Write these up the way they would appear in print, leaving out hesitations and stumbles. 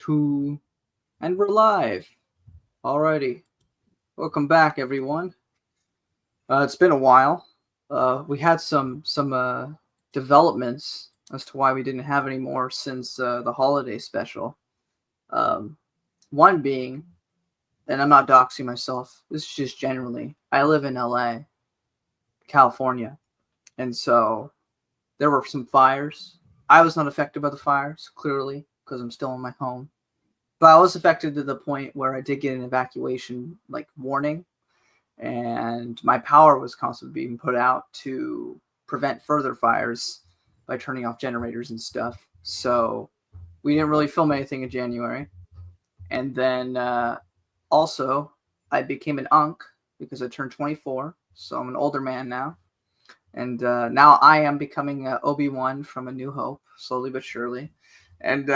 2, and we're live. Alrighty. Welcome back, everyone. It's been a while. We had some developments as to why we didn't have any more since the holiday special. One being, and I'm not doxing myself, this is just generally, I live in LA, California, and so there were some fires. I was not affected by the fires, clearly, because I'm still in my home. But I was affected to the point where I did get an evacuation warning, and my power was constantly being put out to prevent further fires by turning off generators and stuff. So we didn't really film anything in January. And then also I became an unk because I turned 24. So I'm an older man now. And now I am becoming Obi-Wan from A New Hope, slowly but surely. And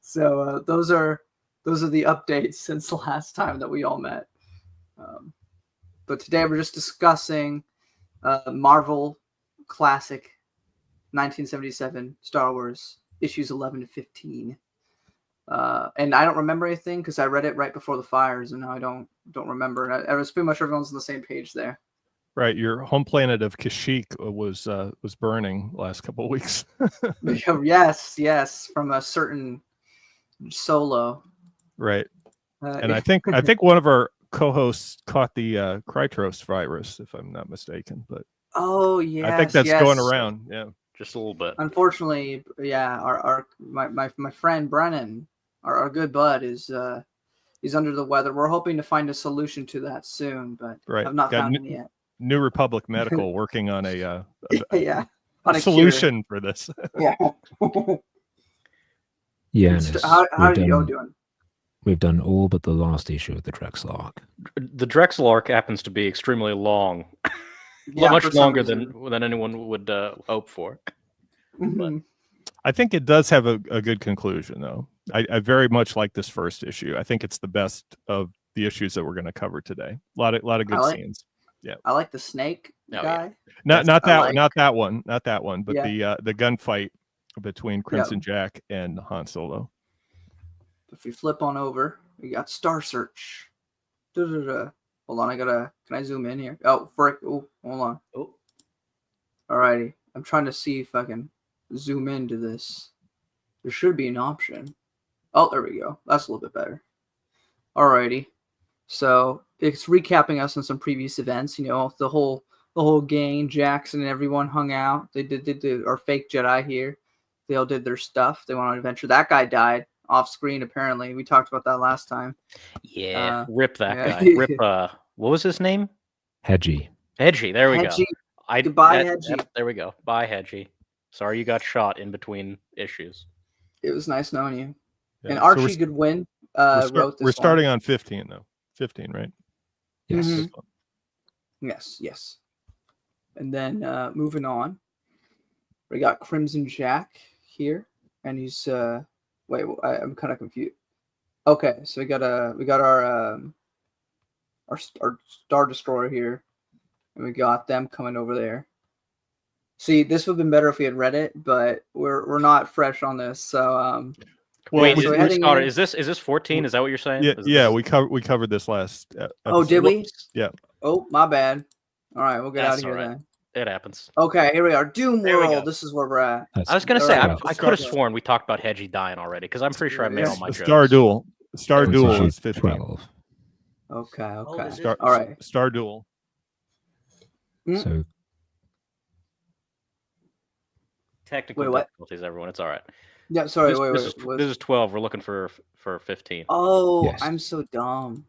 so those are the updates since the last time that we all met. But today we're just discussing Marvel Classic 1977 Star Wars issues 11 to 15. And I don't remember anything because I read it right before the fires, and now I don't remember. I was pretty much everyone's on the same page there. Right, your home planet of Kashyyyk was burning last couple of weeks. yes, from a certain Solo. Right, and I think one of our co-hosts caught the Krytos virus, if I'm not mistaken. But yeah, I think that's going around. Yeah, just a little bit. Unfortunately, yeah, my friend Brennan, our good bud, is he's under the weather. We're hoping to find a solution to that soon, but I've not found it yet. New Republic Medical working on a cure solution for this. Yeah. Yeah. How are you all doing? We've done all but the last issue of the Drexel arc. The Drexel arc happens to be extremely long, much longer than anyone would hope for. But I think it does have a good conclusion, though. I very much like this first issue. I think it's the best of the issues that we're going to cover today. A lot of good scenes. Yeah, I like the snake guy. Yeah. Not that one, but the gunfight between Crimson Jack and Han Solo. If we flip on over, we got Star Search. Hold on, can I zoom in here? Oh, frick! Oh, hold on. Oh, alrighty. I'm trying to see if I can zoom into this. There should be an option. Oh, there we go. That's a little bit better. Alrighty. So it's recapping us on some previous events. You know, the whole gang, Jackson and everyone hung out. They did our fake Jedi here. They all did their stuff. They went on an adventure. That guy died off screen. Apparently, we talked about that last time. Yeah, rip that guy. Rip. What was his name? Hedgie. Hedgie. There we go. Goodbye, Hedgie. There we go. Bye, Hedgie. Sorry you got shot in between issues. It was nice knowing you. Yeah. And Archie Goodwin wrote this. We're starting on 15 though. 15, right? Yes. Mm-hmm. Yes. And then moving on, we got Crimson Jack here, and he's wait, I'm kind of confused. Okay, so we got our Star Destroyer here, and we got them coming over there. See, this would have been better if we had read it, but we're not fresh on this, so Wait, is this 14? Is that what you're saying? Yeah, we covered this last episode. Oh, did we? Yeah. Oh, my bad. All right, we'll get out of here then. It happens. Okay, here we are. Doom World. This is where we're at. I was going to say, I could have sworn we talked about Hedgie dying already, because I'm pretty sure I made all my jokes. Star Duel is 15. 12. Okay. All right. Star Duel. So technical difficulties, everyone. It's all right. Yeah, sorry. This is 12. We're looking for 15. Oh, yes. I'm so dumb.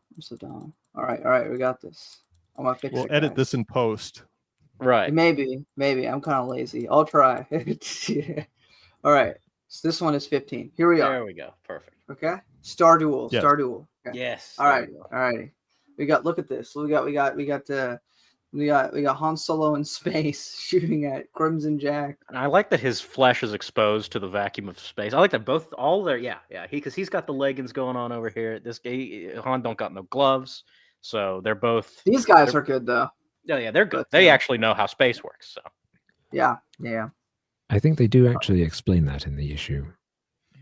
All right. We got this. I'm gonna fix it. We'll edit this in post. Right. Maybe. I'm kind of lazy. I'll try. Yeah. All right. So this one is 15. Here we are. There we go. Perfect. Okay. Star Duel. Yes. Star Duel. Okay. Yes. All right. Look at this. We got Han Solo in space shooting at Crimson Jack. And I like that his flesh is exposed to the vacuum of space. I like that because he's got the leggings going on over here. This guy, Han don't got no gloves, so they're both. These guys are good though. Yeah, they're good. They actually know how space works. So yeah. I think they do actually explain that in the issue.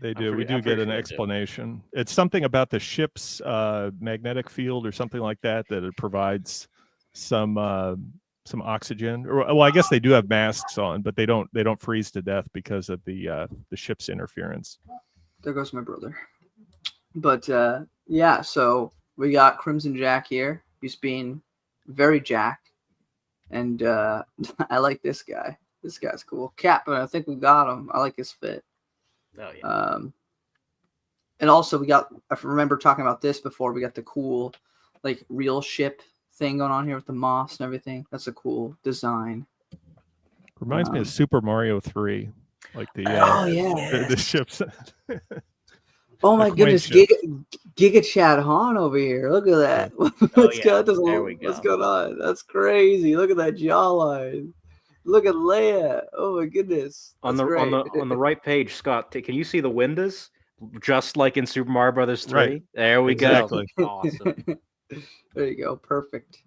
They do. I'm We do pretty get an sure they do. explanation. It's something about the ship's magnetic field or something like that it provides some oxygen. Or, well, I guess they do have masks on, but they don't freeze to death because of the ship's interference. There goes my brother. But yeah, so we got Crimson Jack here. He's being very Jack, and I like this guy. This guy's cool. Cap, I think we got him. I like his fit. Oh yeah. And also we got. I remember talking about this before. We got the cool, like real ship thing going on here with the moss and everything. That's a cool design. Reminds me of Super Mario 3, like the the ships. Oh my the goodness, ships. Giga Chad Han over here. Look at that. There we go. What's going on? That's crazy. Look at that jawline. Look at Leia. Oh my goodness. On That's great. the right page, Scott, can you see the windows? Just like in Super Mario Brothers 3. Right. There we Exactly. go. Awesome. There you go. Perfect.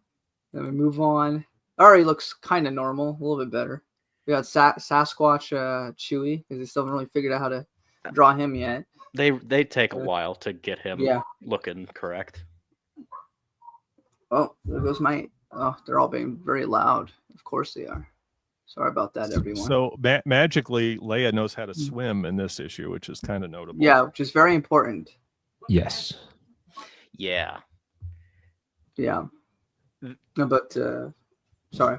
Then we move on. Already looks kind of normal, a little bit better. We got Sasquatch Chewy because they still haven't really figured out how to draw him yet. They take a while to get him looking correct. Oh, there goes my. Oh, they're all being very loud. Of course they are. Sorry about that, everyone. So magically, Leia knows how to swim in this issue, which is kind of notable. Yeah, which is very important. Yes. Yeah. Yeah. No, but sorry.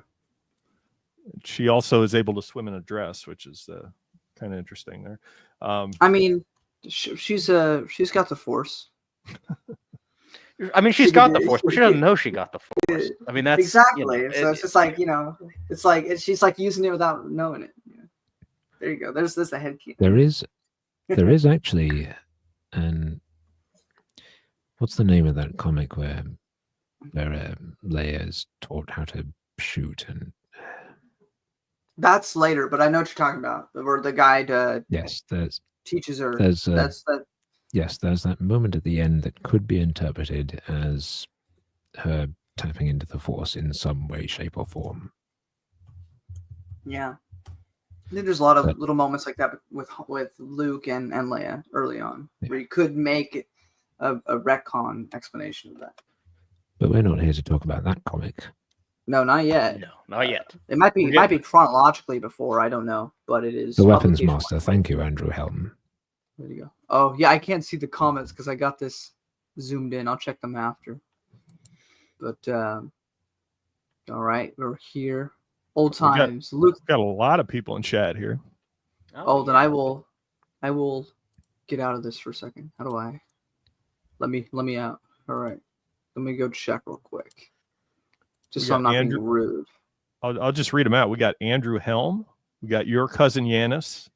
She also is able to swim in a dress, which is kind of interesting there. I mean, she's got the Force. I mean, she's got the Force, but she doesn't know she got the Force. I mean, that's exactly. So it's just like it's like she's like using it without knowing it. There you go. There's the head key. There is actually what's the name of that comic where Leia is taught how to shoot and. That's later, but I know what you're talking about. Where the guide teaches her. That's that. Yes, there's that moment at the end that could be interpreted as her tapping into the Force in some way, shape, or form. Yeah, I think there's a lot of little moments like that with Luke and Leia early on, where you could make a retcon explanation of that. But we're not here to talk about that comic. No, not yet. No, not yet. It might be chronologically before. I don't know, but it is the Weapons Master. Thank you, Andrew Helm. There you go. Oh yeah, I can't see the comments because I got this zoomed in. I'll check them after. But all right, we're here. Old times. Luke got a lot of people in chat here. Then I will get out of this for a second. How do I? Let me out. All right. Let me go check real quick. Just so I'm not being rude. I'll just read them out. We got Andrew Helm. We got your cousin Yanis.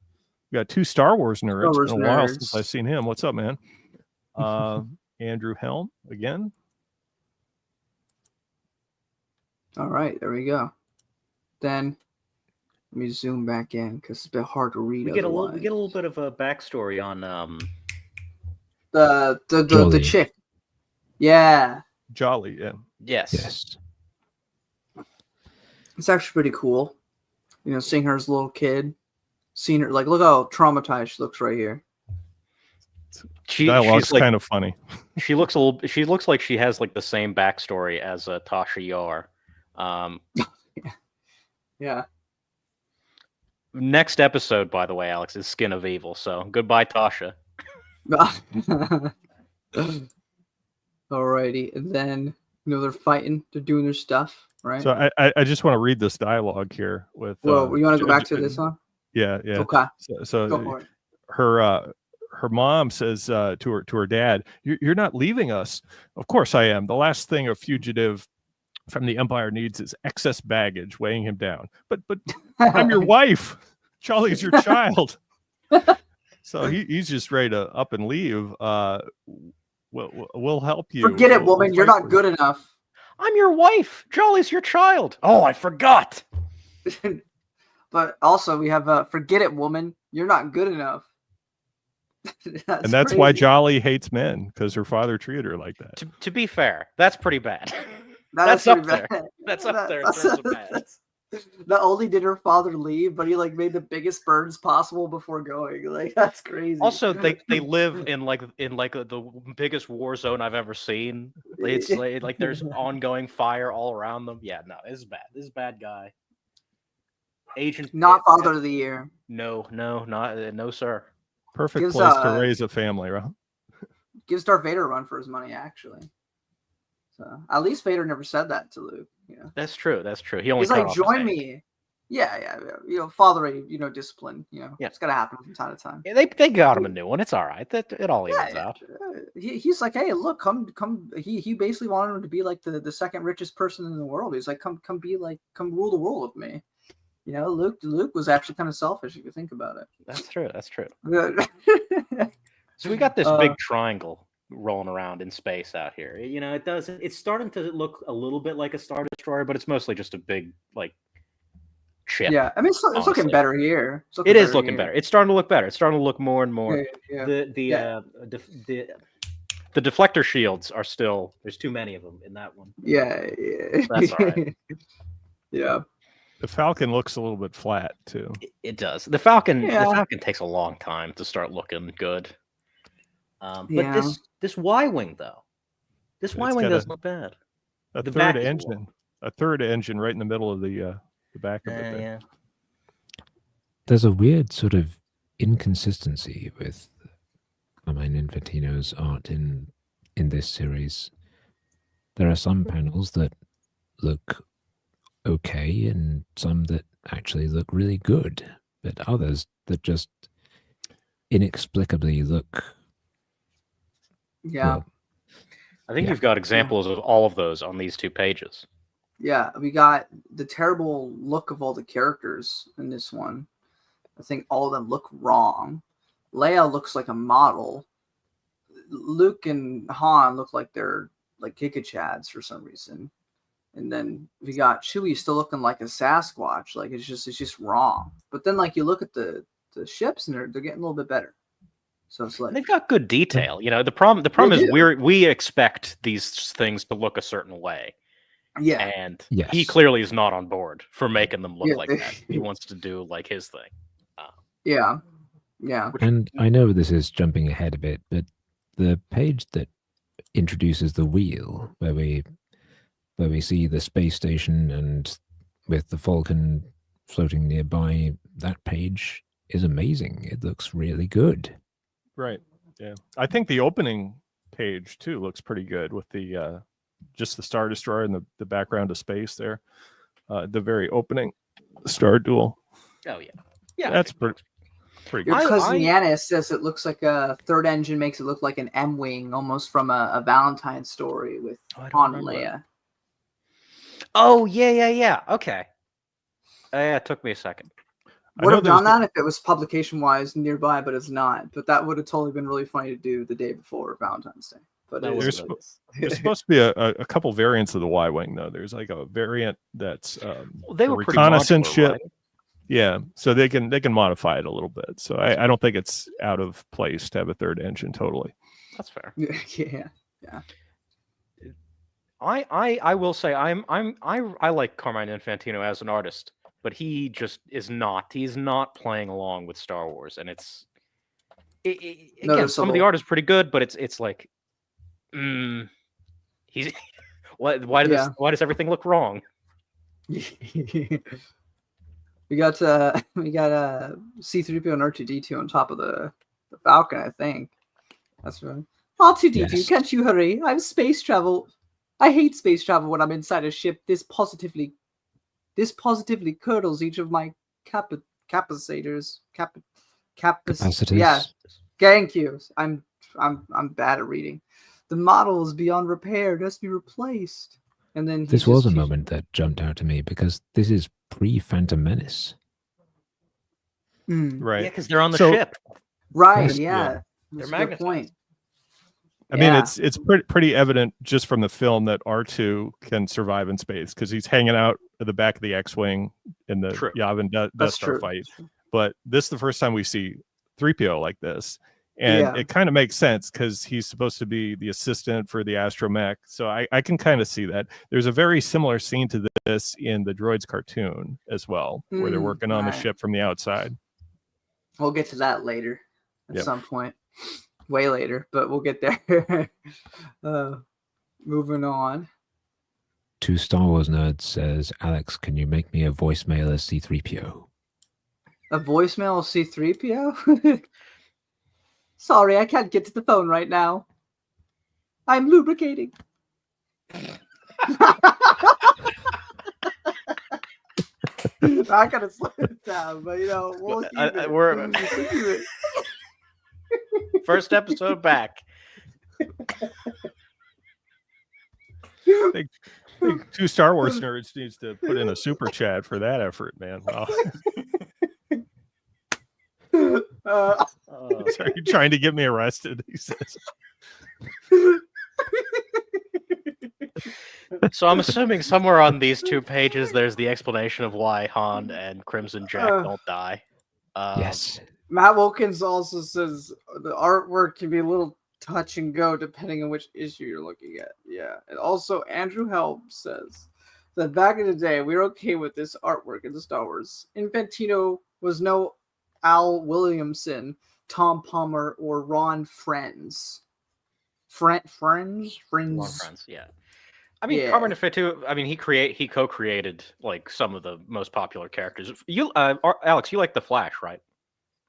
We got two Star Wars nerds. It's been a while since I've seen him. What's up, man? Andrew Helm again. All right, there we go. Then let me zoom back in because it's a bit hard to read. We get a little bit of a backstory on the chick. Yeah. Jolly, yeah. Yes. It's actually pretty cool. Seeing her as a little kid. Seeing her, like, look how traumatized she looks right here. Dialogue's kind of funny. She looks like she has like the same backstory as Tasha Yar. Yeah. Next episode, by the way, Alex, is Skin of Evil. So goodbye, Tasha. Alrighty, and then they're fighting, they're doing their stuff, right? So I just want to read this dialogue here with. Well, you want to go back to this one? Yeah. Okay. So go for it. Her mom says to her dad, "You're not leaving us." Of course I am. The last thing a fugitive from the Empire needs is excess baggage weighing him down. But I'm your wife. Charlie's your child. So he's just ready to up and leave. We'll help you. Forget it, woman. You're not good enough. I'm your wife. Jolly's your child. Oh, I forgot. But also we have forget it, woman. You're not good enough. That's why Jolly hates men, because her father treated her like that. To be fair, that's pretty bad. That's up pretty there. bad. That's up there in terms of bad. Not only did her father leave, but he like made the biggest burns possible before going. Like that's crazy. Also, they live in the biggest war zone I've ever seen. It's like there's ongoing fire all around them. Yeah, no, this is bad. This is a bad guy. Agent not father of the year. No, no, sir. Perfect Gives, place to raise a family, right? Gives Darth Vader a run for his money, actually. So at least Vader never said that to Luke. You know, That's true. That's true. He only he's cut like, off his join hand. me. Yeah. You know, fathering, you know, discipline. You know, Yeah. it's gotta happen from time to time. Yeah, they got him a new one. It's all right. It all evens out. He's like, hey, look, come. He basically wanted him to be like the second richest person in the world. He's like, come rule the world with me. You know, Luke was actually kind of selfish if you think about it. That's true. That's So we got this big triangle rolling around in space out here. You know, it's starting to look a little bit like a Star Destroyer, but it's mostly just a big like ship. Yeah, I mean, it's looking better here. It is looking better. It's starting to look better. It's starting to look more and more. Yeah. The deflector shields are still. There's too many of them in that one. Yeah. That's all right. Yeah. The Falcon looks a little bit flat too. It does. The Falcon. Yeah. The Falcon takes a long time to start looking good. But Yeah. this Y-wing though, It's Y-wing got doesn't look bad. A The third back is engine. A third engine right in the middle of the back of it. There. Yeah. There's a weird sort of inconsistency with Carmine Infantino's art in this series. There are some panels that look okay and some that actually look really good, but others that just inexplicably look Yeah. well, I think Yeah. you've got examples of all of those on these 2 pages. Yeah, we got the terrible look of all the characters in this one. I think all of them look wrong. Leia looks like a model. Luke and Han look like they're like Giga Chads for some reason. And then we got Chewie still looking like a Sasquatch. Like it's just wrong. But then like you look at the ships and they're getting a little bit better. So it's like They've got good detail. You know, the problem They is do. we expect these things to look a certain way. yeah. And Yes. he clearly is not on board for making them look Yeah. like that. He wants to do like his thing. Yeah. Yeah. And I know this is jumping ahead a bit, but the page that introduces the wheel, where we see the space station and with the Falcon floating nearby, that page is amazing. It looks really good. Right. Yeah. I think the opening page too looks pretty good with the just the Star Destroyer and the background of space there. The very opening Star Duel. Oh yeah. Yeah. That's pretty Your good. cousin Yanis says it looks like a third engine makes it look like an M-wing, almost from a Valentine story with I don't Han and remember. Leia. Oh yeah. Okay. Yeah, it took me a second. I Would know have done there's that if it was publication-wise nearby, but it's not. But that would have totally been really funny to do the day before Valentine's Day. But That it was is There's what it is. There's supposed to be a couple variants of the Y-wing though. There's like a variant that's Well, they a were pretty reconnaissance modular, ship. right? Yeah, so they can modify it a little bit. So I don't think it's out of place to have a third engine totally. That's fair. Yeah. I will say I like Carmine Infantino as an artist, but he just is not. He's not playing along with Star Wars, and it's again, some of the Noticeable. art is pretty good, but it's like, he's why does everything look wrong? we got C-3PO and R2-D2 on top of the Falcon, I think. That's right. R2-D2, Yes. can't you hurry? I have space travel. I hate space travel when I'm inside a ship. This positively curdles each of my capacitors. Capacitors. Yeah. Thank you. I'm bad at reading. The model is beyond repair. It has to be replaced. And then This was a moment that jumped out to me because this is pre-Phantom Menace. Right. Yeah, because they're on the So- ship. Right. Yes. Yeah. They're That's a good magnetized. point. I mean, Yeah. it's pretty evident just from the film that R2 can survive in space because he's hanging out at the back of the X-wing in the True. Yavin Death That's Star true. fight. But this is the first time we see 3PO like this, And Yeah. it kind of makes sense because he's supposed to be the assistant for the astromech. So I can kind of see that. There's a very similar scene to this in the Droids cartoon as well, where they're working on the Right. ship from the outside. We'll get to that later at Yep. some point. Way later, but we'll get there. Moving on. Two Star Wars nerds says, Alex, can you make me a voicemail as C-3PO? A voicemail of C-3PO? Sorry, I can't get to the phone right now. I'm lubricating. I gotta slow it down, but we'll keep it. we're- We'll keep it. First episode back. I think two Star Wars nerds needs to put in a super chat for that effort, man. Wow. Are you trying to get me arrested? He says. So I'm assuming somewhere on these 2 pages, there's the explanation of why Han and Crimson Jack don't die. Yes. Matt Wilkins also says the artwork can be a little touch and go depending on which issue you're looking at. Yeah. And also Andrew Helm says that back in the day, we were okay with this artwork in the Star Wars. Infantino was no Al Williamson, Tom Palmer, or Ron Friends. Friends? Ron Friends, yeah. I mean, Yeah. Carmen Infantino, I mean, he co-created like some of the most popular characters. You, Alex, you like the Flash, right?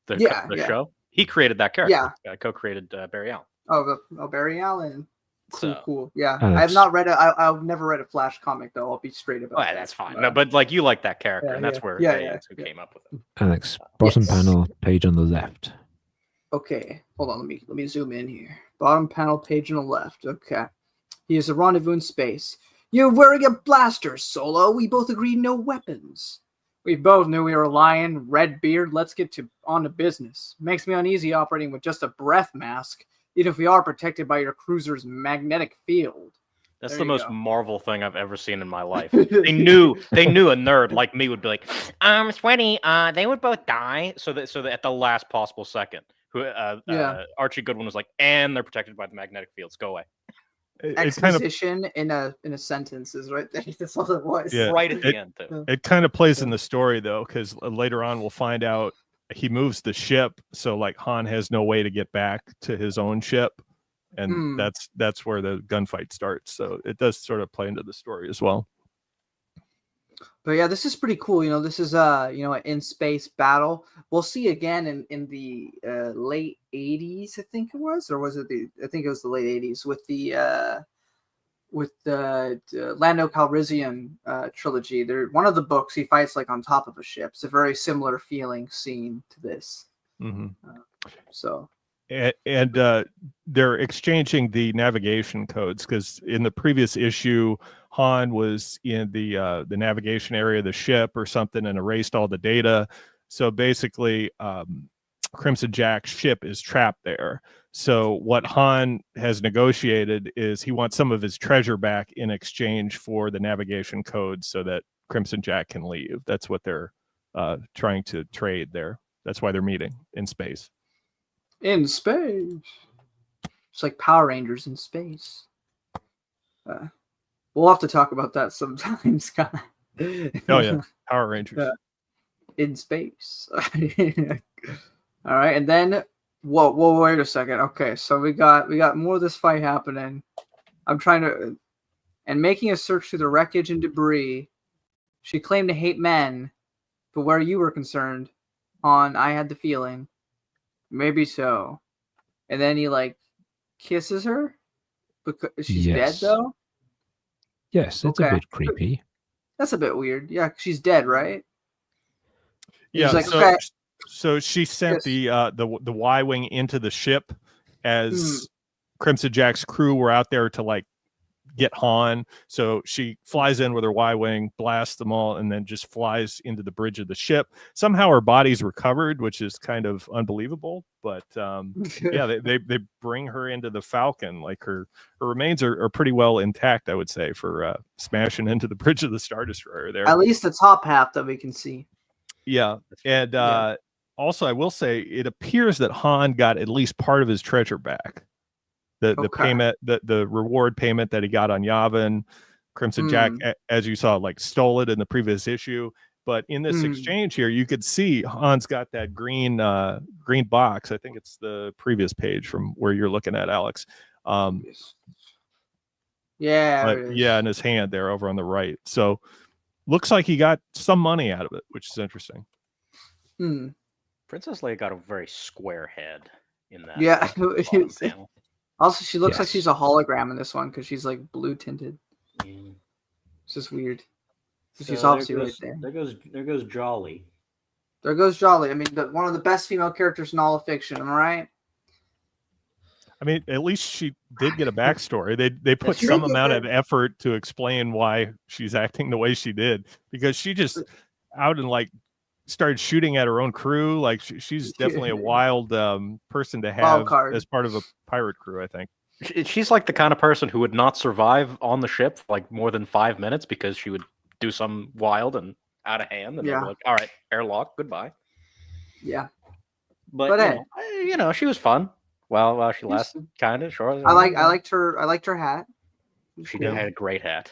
The show. He created that character. Yeah, co-created Barry Allen. Oh, Barry Allen. Cool, So- cool. Yeah, Alex. I've not read I've never read a Flash comic though. I'll be straight about Oh, that. that's fine. No, but like you like that character, Yeah, and that's yeah. where Yeah, that's who yeah. came up with it. Alex, bottom Yes. panel, page on the left. Okay, hold on. Let me zoom in here. Bottom panel, page on the left. Okay, he is a rendezvous in space. You're wearing a blaster, Solo. We both agreed no weapons. We both knew we were lying. Red beard. Let's get on to business. Makes me uneasy operating with just a breath mask, even if we are protected by your cruiser's magnetic field. That's There the you most go. Marvel thing I've ever seen in my life. They knew a nerd like me would be like, Sweaty, they would both die. So that at the last possible second, Archie Goodwin was like, and they're protected by the magnetic fields. Go away. It kind of Exposition in a sentence is right there. That's all it was. Yeah. Right at the end, too. it kind of plays in the story though, because later on we'll find out he moves the ship, so like Han has no way to get back to his own ship, and that's where the gunfight starts. So it does sort of play into the story as well. But yeah, this is pretty cool. This is an in space battle. We'll see again in the late 80s, I think it was, or was it I think it was the late 80s with the Lando Calrissian trilogy. One of the books he fights like on top of a ship. It's a very similar feeling scene to this. Mm-hmm. So. And they're exchanging the navigation codes, because in the previous issue, Han was in the navigation area of the ship or something and erased all the data. So basically, Crimson Jack's ship is trapped there. So what Han has negotiated is he wants some of his treasure back in exchange for the navigation codes so that Crimson Jack can leave. That's what they're trying to trade there. That's why they're meeting in space. In space. It's like Power Rangers in space. We'll have to talk about that sometime, Scott. Oh yeah, Power Rangers. In space. All right, and then whoa, wait a second. Okay, so we got more of this fight happening. I'm trying to and making a search through the wreckage and debris. She claimed to hate men, but where you were concerned, I had the feeling. Maybe so. And then he kisses her because she's dead though. Yes, it's a bit creepy. That's a bit weird. Yeah, she's dead, right? Yeah. Like, so, okay. so she sent the Y-wing into the ship as Crimson Jack's crew were out there to get Han. So she flies in with her Y-wing, blasts them all, and then just flies into the bridge of the ship. Somehow her body's recovered, which is kind of unbelievable. But yeah, they bring her into the Falcon. Like her remains are pretty well intact, I would say, for smashing into the bridge of the Star Destroyer there. At least the top half that we can see. Yeah, and also, I will say it appears that Han got at least part of his treasure back. The Okay. payment, the reward payment that he got on Yavin, Crimson Jack, as you saw, like stole it in the previous issue. But in this exchange here, you could see Han's got that green box. I think it's the previous page from where you're looking at, Alex. Yeah, it is. Yeah, in his hand there over on the right. So looks like he got some money out of it, which is interesting. Princess Leia got a very square head in that. Yeah. Panel. Also, she looks like she's a hologram in this one because she's like blue tinted. It's just weird. So she's obviously right there. There goes Jolly. There goes Jolly. I mean, one of the best female characters in all of fiction. Am I right? I mean, at least she did get a backstory. They put some amount of effort to explain why she's acting the way she did, because she just out and like started shooting at her own crew. Like she's definitely a wild person to have as part of a pirate crew, I think. She's like the kind of person who would not survive on the ship for like more than 5 minutes because she would do some wild and out of hand, and they'd be like, "All right, airlock, goodbye." Yeah, but you know, she was fun. Well, she lasted kind of short. I liked her hat. She did had a great hat.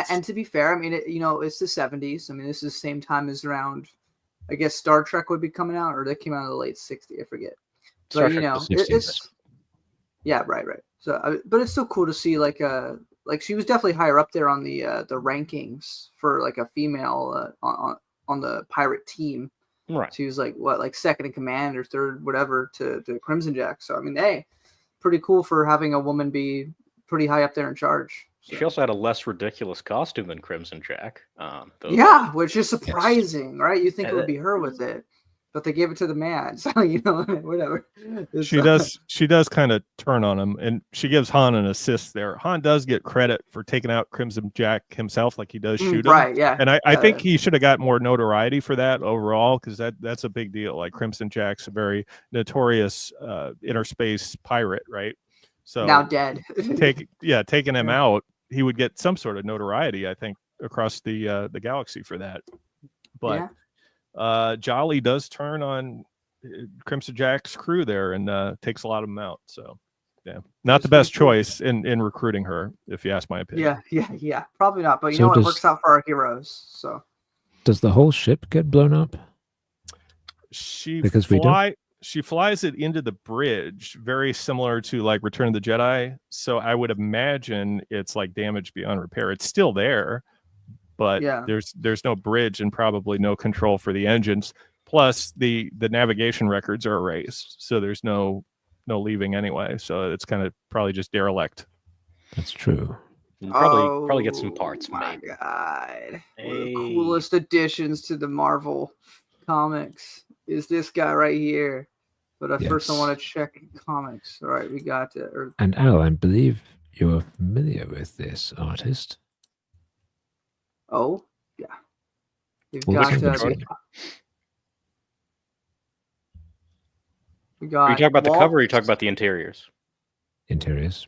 And to be fair, I mean, it's the 70s. I mean, this is the same time as around, I guess Star Trek would be coming out, or they came out in the late 60s. I forget. But it's yeah, right. So, but it's still cool to see like she was definitely higher up there on the rankings for like a female on the pirate team. Right. She was like second in command or third, whatever, to Crimson Jack. So I mean, hey, pretty cool for having a woman be pretty high up there in charge. So. She also had a less ridiculous costume than Crimson Jack. Which is surprising, right? You think it would be her with it, but they gave it to the man. So whatever. She does kind of turn on him, and she gives Han an assist there. Han does get credit for taking out Crimson Jack himself, like he does shoot him. Right, yeah. And I think he should have got more notoriety for that overall, because that's a big deal. Like Crimson Jack's a very notorious inner space pirate, right? So now dead. Taking him out, he would get some sort of notoriety, I think, across the galaxy for that. But Jolly does turn on Crimson Jack's crew there and takes a lot of them out. So, not the best choice in recruiting her, if you ask my opinion. Yeah, probably not. But you know what? It works out for our heroes. So, does the whole ship get blown up? She flies it into the bridge, very similar to like Return of the Jedi. So I would imagine it's like damage beyond repair. It's still there, but there's no bridge and probably no control for the engines. Plus the navigation records are erased, so there's no leaving anyway. So it's kind of probably just derelict. That's true. Probably get some parts. My God, one of the coolest additions to the Marvel comics is this guy right here. But first I want to check comics. All right, we got it. And Al, I believe you're familiar with this artist. Oh, yeah. You've Well, got we got. Are you talking about the cover or are you talking about the interiors? Interiors.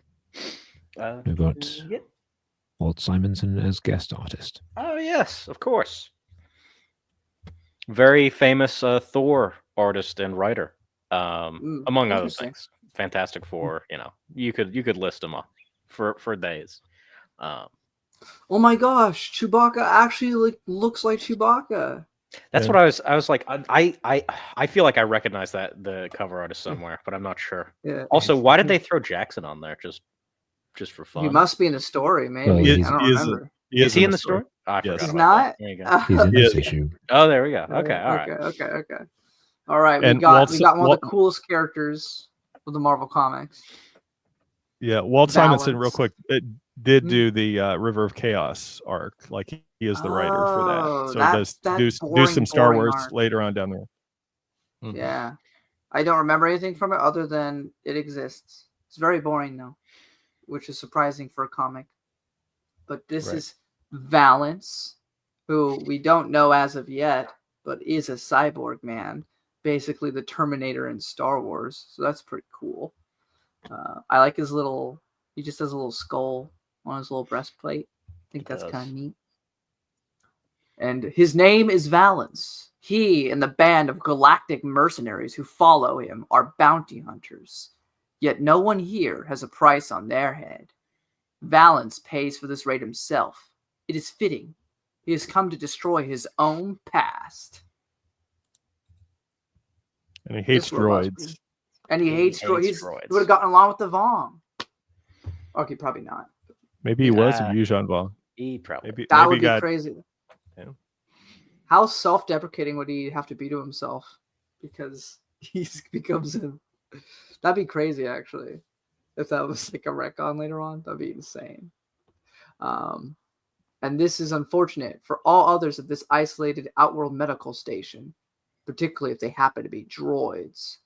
We've got Walt Simonson as guest artist. Oh, yes, of course. Very famous Thor artist and writer. Among other things. Fantastic Four, you could list them up for days. Oh my gosh, Chewbacca actually looks like Chewbacca. That's what I was like. I feel like I recognize the cover artist somewhere, but I'm not sure. Yeah. Also, why did they throw Jackson on there just for fun? He must be in the story, maybe. Well, I don't remember. Is he in the story? Oh, I He's forgot not. There you go. He's in this issue. Oh, there we go. Okay, all right. Okay. All right, we And got one of the coolest characters of the Marvel comics. Yeah, Walt Simonson, real quick, did do the River of Chaos arc. Like he is the writer for that, so he does do some Star Wars arc later on down the road. Mm-hmm. Yeah, I don't remember anything from it other than it exists. It's very boring though, which is surprising for a comic. But this is Valance, who we don't know as of yet, but is a cyborg man. Basically the Terminator in Star Wars, so that's pretty cool. I like his he just has a little skull on his little breastplate. I think that's kind of neat. And his name is Valance. He and the band of galactic mercenaries who follow him are bounty hunters. Yet no one here has a price on their head. Valance pays for this raid himself. It is fitting. He has come to destroy his own past. And he hates This robot's droids. pretty- And he hates droids. He droids. would have gotten along with the Vong. Okay, probably not. Maybe he was a Uh, Yuuzhan Vong. He probably. Maybe That maybe would he be got crazy. Yeah. How self-deprecating would he have to be to himself? Because he becomes him. That'd be crazy, actually. If that was like a retcon later on, that'd be insane. And this is unfortunate for all others at this isolated outworld medical station, particularly if they happen to be droids.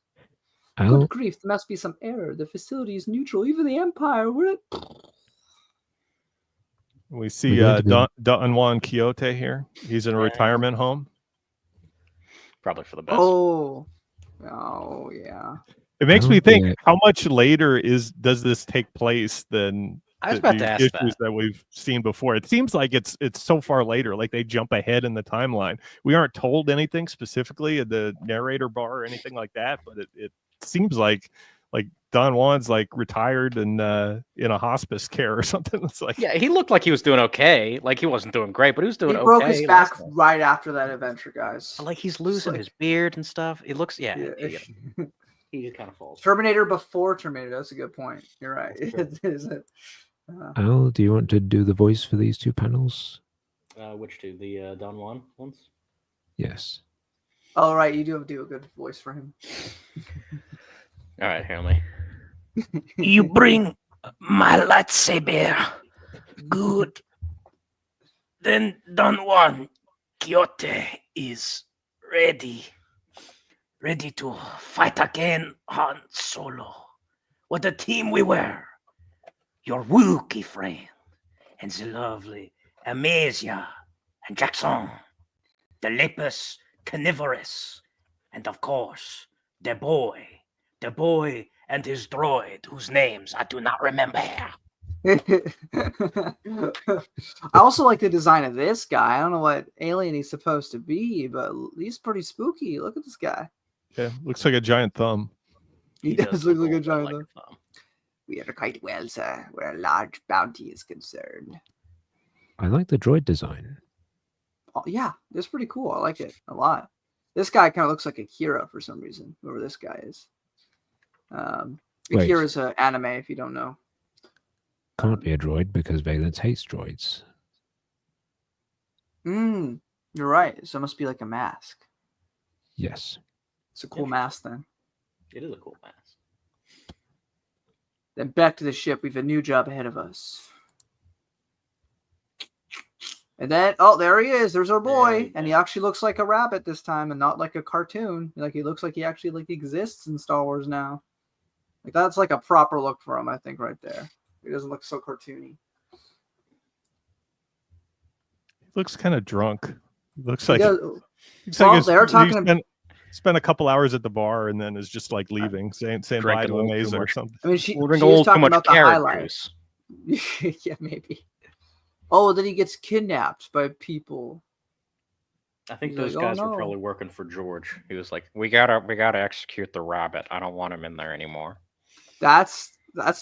Al, Good grief, there must be some error. The facility is neutral. Even the Empire, We see We're going to be- Don Juan Quixote here. He's in a Yeah. retirement home. Probably for the best. Oh, yeah. It makes I me don't think get- how much later does this take place than I was about the to ask issues that. we've seen before? It seems like it's so far later, like they jump ahead in the timeline. We aren't told anything specifically at the narrator bar or anything like that, but it seems like Don Juan's like retired and in a hospice care or something. It's like Yeah, he looked like he was doing okay. Like he wasn't doing great, but he was doing He okay. broke his last back time. right after that adventure, guys. Like he's losing like- his beard and stuff. It looks, yeah. Yeah. He just kind of falls. Terminator before Terminator. That's a good point. You're right. That's true. Is it? Al, do you want to do the voice for these two panels? Which two? The Don Juan ones? Yes. Oh, right. You do a good voice for him. All right, hear me. You bring my lightsaber. Good. Then Don Juan Quixote is ready. Ready to fight again Han Solo. What a team we were. Your Wookiee friend. And the lovely Amazia and Jackson. The Lepus Carnivorous. And of course, the boy and his droid, whose names I do not remember. I also like the design of this guy. I don't know what alien he's supposed to be, but he's pretty spooky. Look at this guy. yeah, looks like a giant thumb. He does look like a giant. like though. a thumb. We are quite well, sir, where a large bounty is concerned. I like the droid design. Oh, yeah, it's pretty cool. I like it a lot. This guy kind of looks like Akira for some reason, whoever this guy is. Wait. Akira's an anime, if you don't know. Can't be a droid because Valence hates droids. You're right. So it must be like a mask. Yes. It's a cool mask then. It is a cool mask. Then back to the ship. We have a new job ahead of us. And then, oh, there he is. There's our boy. And he actually looks like a rabbit this time and not like a cartoon. Like he looks like he actually like exists in Star Wars now. Like that's like a proper look for him, I think, right there. He doesn't look so cartoony. He looks kind of drunk. Looks He like does- looks well, like they were he talking- spent a couple hours at the bar and then is just like leaving, saying Drank bye a to little too Amaza or much. something. I mean, she Ordering a was little too talking much about the carrot highlights. juice. Yeah, maybe. Oh, then he gets kidnapped by people. I think He's those like, "Oh, guys were no." probably working for George. He was like, "We gotta execute the rabbit. I don't want him in there anymore." That's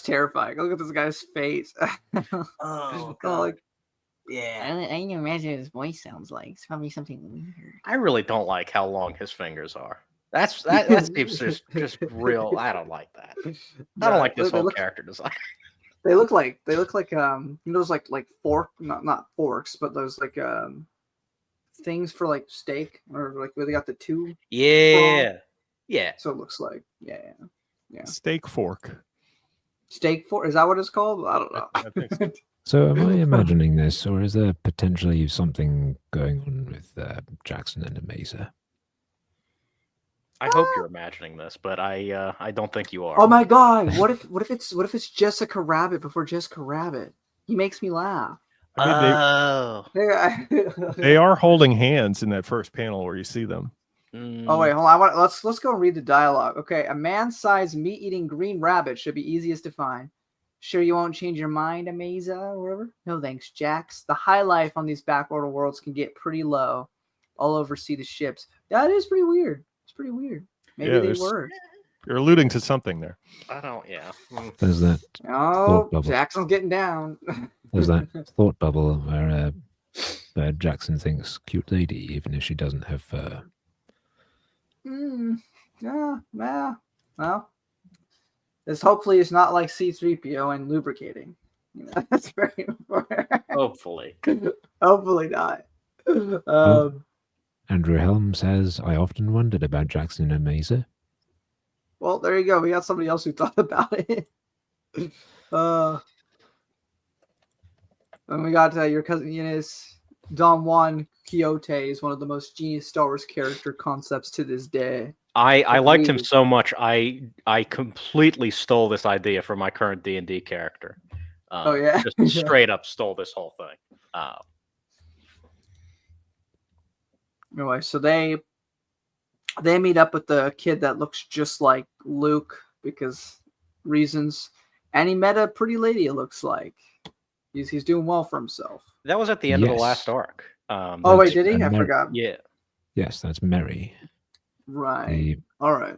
terrifying. Look at this guy's face. Oh, Like, Yeah. I can imagine what his voice sounds like. It's probably something weird. I really don't like how long his fingers are. That seems just real. I don't like that. I don't like this they whole look, character design. They look like those like fork, not forks, but those like things for like steak, or like where they got the two. Yeah, yeah. So it looks like yeah. Steak fork. Steak fork, is that what it's called? I don't know. I think so. So am I imagining this, or is there potentially something going on with Jackson and Amaza? I hope you're imagining this, but I don't think you are. Oh my god! What if it's Jessica Rabbit before Jessica Rabbit? He makes me laugh. I mean, Oh. they are holding hands in that first panel where you see them. Oh wait, hold on. Let's go and read the dialogue. Okay, a man-sized meat-eating green rabbit should be easiest to find. Sure you won't change your mind, Amaza, or whatever? No thanks, Jax. The high life on these backorder worlds can get pretty low. I'll oversee the ships. Yeah, it is pretty weird. It's pretty weird. Maybe Yeah, they there's- were. You're alluding to something there. I don't. Yeah. There's that Oh, bubble. Jackson's getting down. There's that thought bubble where Jackson thinks cute lady, even if she doesn't have fur. Yeah. Well, hopefully it's not like C-3PO and lubricating. You know, that's very important. Hopefully. Hopefully not. Andrew Helm says, I often wondered about Jackson and Mesa. Well, there you go. We got somebody else who thought about it. And we got your cousin Eunice. Don Juan Quixote is one of the most genius Star Wars character concepts to this day. I liked him Agreed. so much. I completely stole this idea from my current D&D character. Oh, yeah? Just Yeah. straight up stole this whole thing. Anyway, so they meet up with the kid that looks just like Luke because reasons, and he met a pretty lady. It looks like he's doing well for himself. That was at the end of the Yes. last arc. Oh wait, did he? I Mary- forgot. Yeah. Yes, that's Mary. Right. The All right.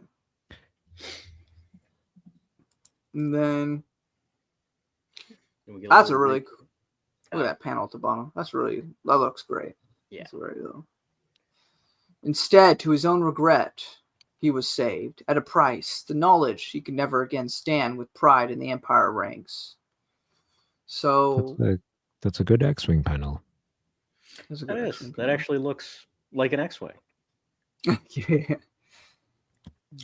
And then that's a really cool. Look at that panel at the bottom. That looks great. Yeah. That's great, though. Instead, to his own regret, he was saved at a price. The knowledge he could never again stand with pride in the Empire ranks. So that's a good X-wing panel. that's a That good is. action That panel. actually looks like an X-wing. Yeah. The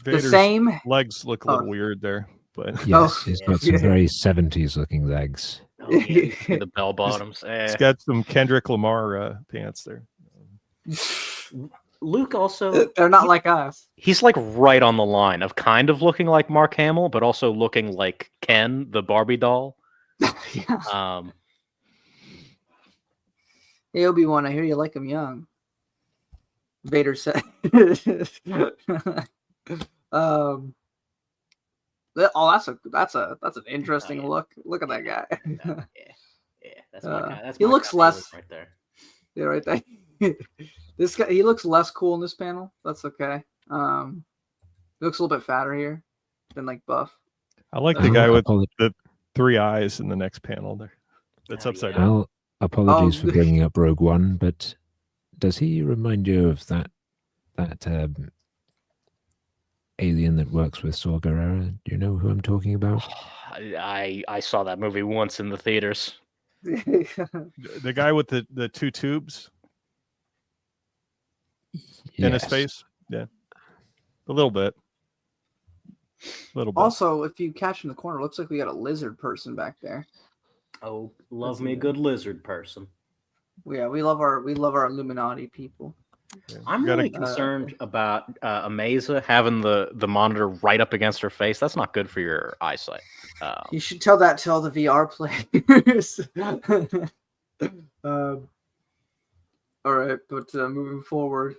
Vader's same. legs look a little Oh. weird there, but Yes, he's got some yeah. very 70s looking legs. Oh, yeah. You see the bell bottoms. it's got some Kendrick Lamar pants there. Luke also. They're not like us. He's like right on the line of kind of looking like Mark Hamill, but also looking like Ken, the Barbie doll. Yeah. Hey, Obi-Wan, I hear you like him young. Vader said. That's an interesting yeah. look. Look at that guy. Yeah, that's my guy. That's he my looks guy less- right there. Yeah, right there. This guy, he looks less cool in this panel. That's okay. He looks a little bit fatter here than like buff. I like the guy with Apolo- the 3 eyes in the next panel there. That's Oh, upside yeah. down. Well, apologies Oh. for bringing up Rogue One, but does he remind you of that alien that works with Saw Gerrera? Do you know who I'm talking about? I saw that movie once in the theaters. The guy with the 2 tubes in his Yes. face. Yeah. A little bit. Also, if you catch in the corner, looks like we got a lizard person back there. Oh, love That's me a good. good lizard person. Yeah, we love our Illuminati people. Yeah. I'm Gotta- really concerned about Amaza having the monitor right up against her face. That's not good for your eyesight. You should tell that to all the VR players. All right, but moving forward.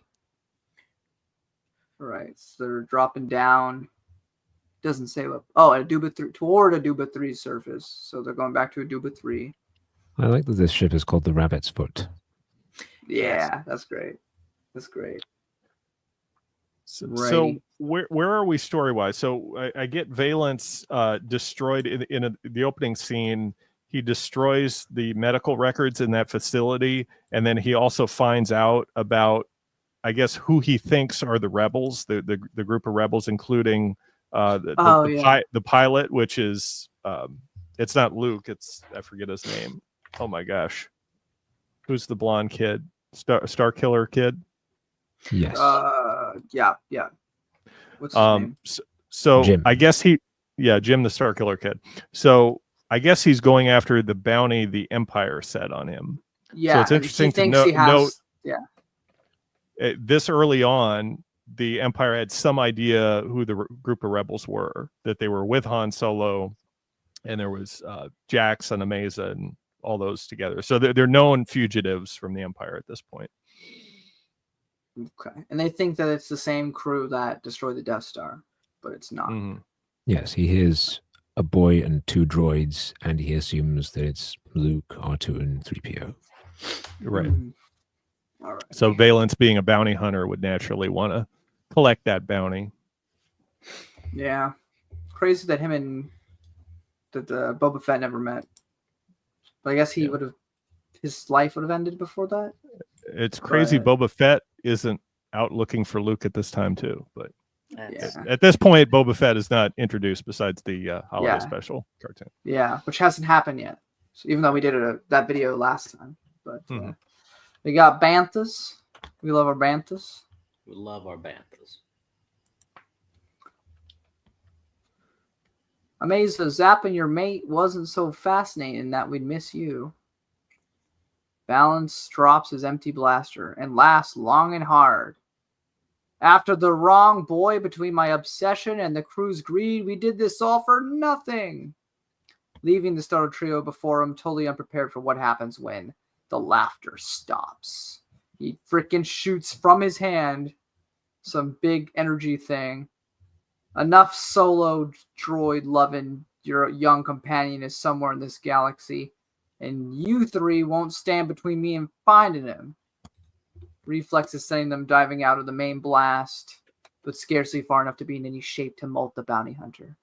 All right, so they're dropping down. Doesn't say what. Oh, Aduba 3 toward Aduba 3's surface. So they're going back to Aduba 3. I like that this ship is called the Rabbit's Foot. Yeah, that's great. That's great. So Righty. where are we story wise? So I get Valence destroyed in the opening scene. He destroys the medical records in that facility, and then he also finds out about, I guess, who he thinks are the rebels, the group of rebels, including the pilot, which is it's not Luke, it's I forget his name. Oh my gosh, who's the blonde kid? Star Killer kid. Yes. Yeah. What's his name? So Jim. I guess Jim the Star Killer kid. So I guess he's going after the bounty the Empire set on him. Yeah. So it's and interesting he to thinks note. he has, yeah. This early on, the Empire had some idea who the group of rebels were, that they were with Han Solo, and there was Jax and Amaza and all those together. So they're known fugitives from the Empire at this point. Okay. And they think that it's the same crew that destroyed the Death Star, but it's not. Mhm. Yes, he hears a boy and 2 droids, and he assumes that it's Luke, R2, and 3PO. Right. Mhm. All right. So Valence, being a bounty hunter, would naturally want to collect that bounty. Yeah. Crazy that him and Boba Fett never met. But I guess he Yeah. would have, his life would have ended before that. It's crazy. But- Boba Fett isn't out looking for Luke at this time too. But That's- Yeah. at this point, Boba Fett is not introduced besides the holiday Yeah. special cartoon. Yeah, which hasn't happened yet. So even though we did that video last time. But Mhm. we got Banthas. We love our Banthas. We love our banthas. Amazed that zapping your mate wasn't so fascinating that we'd miss you. Balance drops his empty blaster and laughs long and hard. After the wrong boy between my obsession and the crew's greed, we did this all for nothing. Leaving the starter trio before him, totally unprepared for what happens when the laughter stops. He freaking shoots from his hand some big energy thing. Enough solo droid loving your young companion is somewhere in this galaxy, and you three won't stand between me and finding him. Reflexes sending them diving out of the main blast, but scarcely far enough to be in any shape to molt the bounty hunter.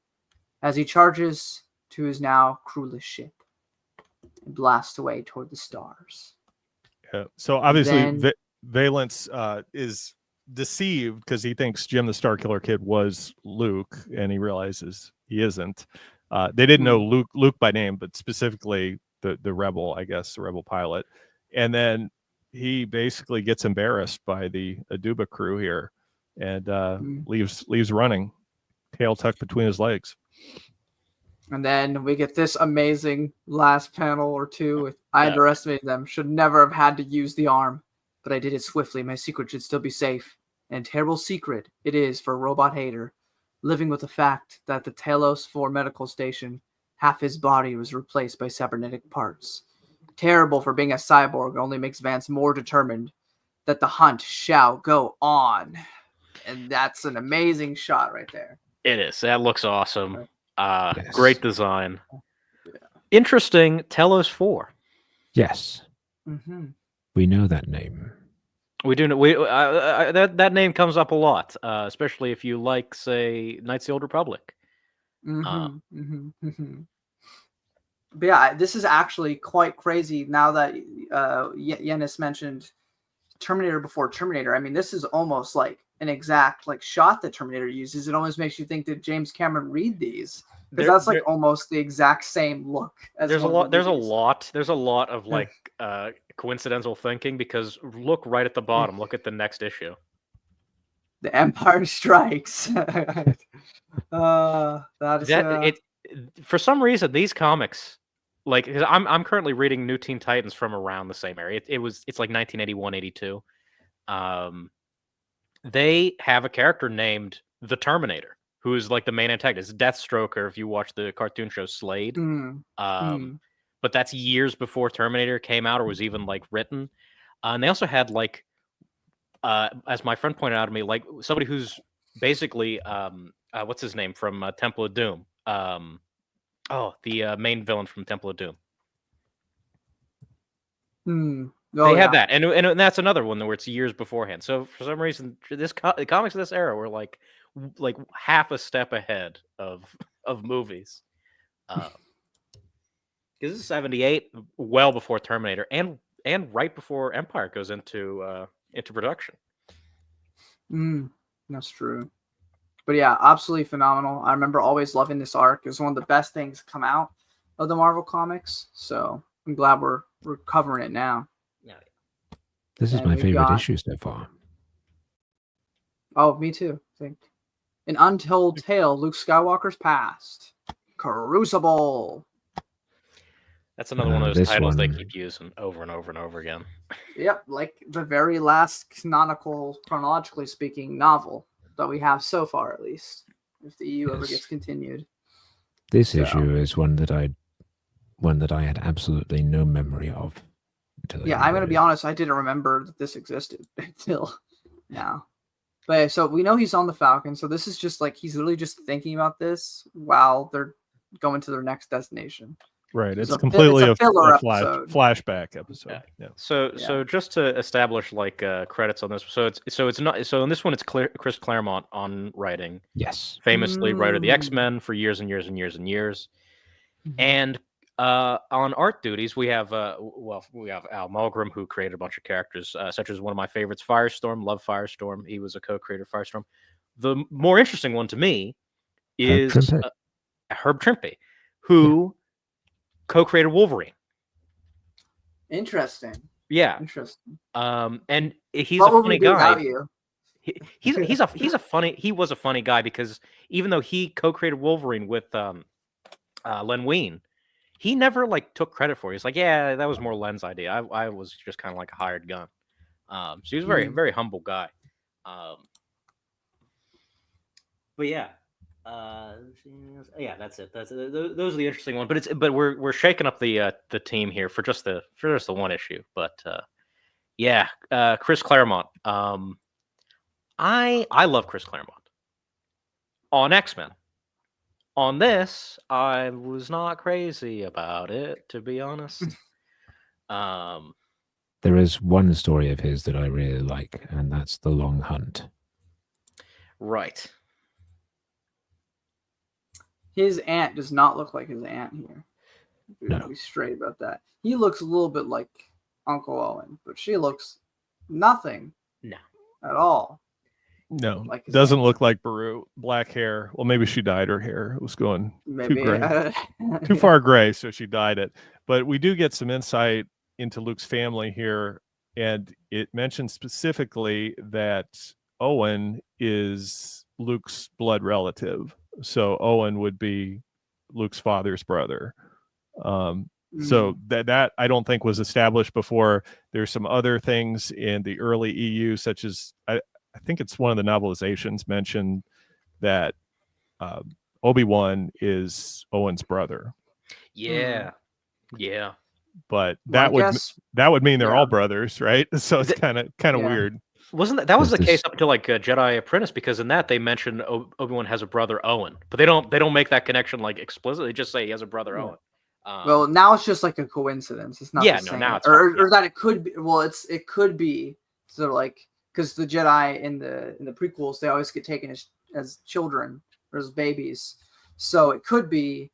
As he charges to his now crewless ship and blasts away toward the stars. Yeah. So obviously, Then- Valence is deceived because he thinks Jim the Starkiller Kid was Luke, and he realizes he isn't. They didn't know Luke by name, but specifically the rebel, I guess, the rebel pilot. And then he basically gets embarrassed by the Aduba crew here, and leaves running, tail tucked between his legs. And then we get this amazing last panel or two with I Yeah. underestimated them, should never have had to use the arm, but I did it swiftly. My secret should still be safe. And terrible secret it is for a robot hater, living with the fact that the Talos 4 medical station, half his body was replaced by cybernetic parts. Terrible for being a cyborg, only makes Vance more determined that the hunt shall go on. And that's an amazing shot right there. It is. That looks awesome. Yes. Great design. Interesting. Telos 4. Yes, Mm-hmm. we know that name. We do know that name comes up a lot, especially if you like, say, Knights of the Old Republic. But yeah, this is actually quite crazy now that Yennis mentioned Terminator before Terminator. I mean, this is almost like an exact shot that Terminator uses. It almost makes you think that James Cameron read these, because that's almost the exact same look. As There's a one of lot. the There's a movies. lot. There's a lot of coincidental thinking, because look right at the bottom. Look at the next issue. The Empire Strikes. For some reason, these comics, 'cause I'm currently reading New Teen Titans from around the same area. It's like 1981, 82. They have a character named the Terminator, who is like the main antagonist, Deathstroke, or if you watch the cartoon show Slade. But that's years before Terminator came out or was even written. And they also had as my friend pointed out to me, somebody who's basically what's his name from Temple of Doom. The main villain from Temple of Doom. They had that, and that's another one where it's years beforehand. So for some reason, the comics of this era were like half a step ahead of movies. Because this is 78, well before Terminator, and right before Empire goes into production. That's true. But yeah, absolutely phenomenal. I remember always loving this arc. It was one of the best things to come out of the Marvel comics. So I'm glad we're covering it now. This is And my we've favorite got- issue so far. Oh, me too. I think an untold tale: Luke Skywalker's past. Crucible. That's another one of those This titles they one- keep using over and over and over again. Yep, like the very last chronologically speaking, novel that we have so far, at least, if the EU ever Yes. gets continued. This So- issue is one that I had absolutely no memory of. Yeah, I'm gonna be honest. I didn't remember that this existed until now. But so we know he's on the Falcon. So this is just he's literally just thinking about this while they're going to their next destination. Right. It's It's completely a filler a episode. flashback episode. Yeah. So just to establish like credits on this, it's not so in this one it's Chris Claremont on writing, Yes. famously writer of the Mm. X-Men for years and years and years and years, Mhm. and on art duties we have we have Al Mulgrew, who created a bunch of characters such as one of my favorites, Firestorm. Love Firestorm. He was a co-creator of Firestorm. The more interesting one to me is Herb Trimpe, who co-created Wolverine. Interesting. Yeah. Interesting. And he's What a would funny we do guy. without you? He was a funny guy because even though he co-created Wolverine with Len Wein, he never like took credit for it. He's like, yeah, that was more Len's idea. I was just kind of like a hired gun. So he was a very, very humble guy. But yeah. Yeah, that's it. Those are the interesting ones. But we're shaking up the team here for just the one issue. But yeah, Chris Claremont. I love Chris Claremont on X-Men. On this, I was not crazy about it, to be honest. There is one story of his that I really like, and that's The Long Hunt. Right. His aunt does not look like his aunt here. No. Be straight about that. He looks a little bit like Uncle Owen, but she looks nothing. No. At all. No, Like his doesn't aunt. look like Baru. Black hair. Well, maybe she dyed her hair. It was going Maybe too gray, too far gray, so she dyed it. But we do get some insight into Luke's family here, and it mentions specifically that Owen is Luke's blood relative. So Owen would be Luke's father's brother. So that I don't think was established before. There's some other things in the early EU, such as I think it's one of the novelizations mentioned that Obi-Wan is Owen's brother. Yeah. Yeah. But Well, that would mean they're yeah. all brothers, right? So it's kind of yeah. weird. Wasn't that was There's the case this- up until like Jedi Apprentice, because in that they mention Obi-Wan has a brother Owen, but they don't make that connection like explicitly. They just say he has a brother Yeah. Owen. Well, now it's just like a coincidence. It's not Yeah, the no, same. now it's or, fine, yeah. or that it could be. Well, it could be sort of like, because the Jedi in the prequels, they always get taken as children or as babies. So it could be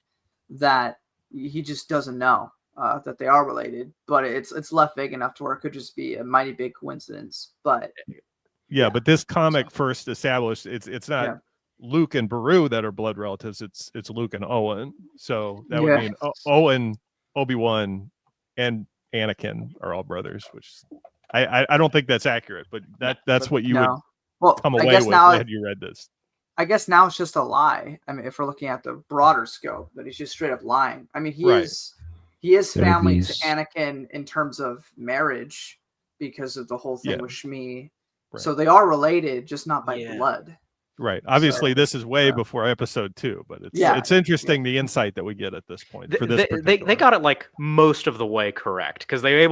that he just doesn't know that they are related, but it's left vague enough to where it could just be a mighty big coincidence. But Yeah, but this comic first established it's not Yeah. Luke and Baru that are blood relatives. It's Luke and Owen. So that would Yeah. mean Owen, Obi-Wan, and Anakin are all brothers, which I don't think that's accurate, but that's what you would no. Well, come I away guess with now had you read this. I guess now it's just a lie. I mean, if we're looking at the broader scope, that he's just straight up lying. I mean, he Right. is There are family these- to Anakin in terms of marriage because of the whole thing Yeah. with Shmi. Right. So they are related, just not by Yeah. blood. Right. Obviously, So, this is way yeah. before episode 2, but Yeah. it's interesting the insight that we get at this point for this. They got it like most of the way correct, because they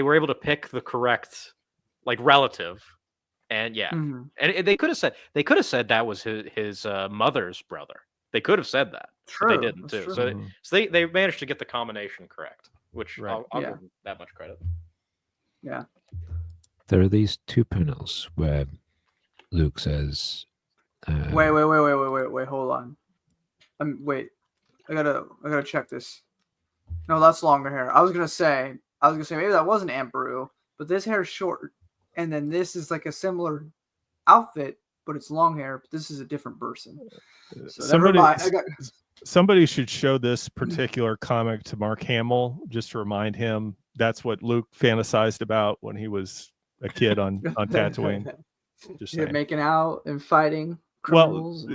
were able to pick the correct like relative, and yeah, Mhm. and they could have said that was his mother's brother. They could have said that, but True. they didn't that's too. true. So they managed to get the combination correct, which Right. I'll Yeah. give them that much credit. Yeah. There are these two panels where Luke says, Wait. Hold on. Wait. I gotta check this. No, that's longer hair. I was gonna say maybe that wasn't Aunt Beru, but this hair is short, and then this is like a similar outfit, but it's long hair. But this is a different person. So never mind. Somebody should show this particular comic to Mark Hamill just to remind him that's what Luke fantasized about when he was a kid on Tatooine. Just Yeah, saying. making out and fighting Well, criminals.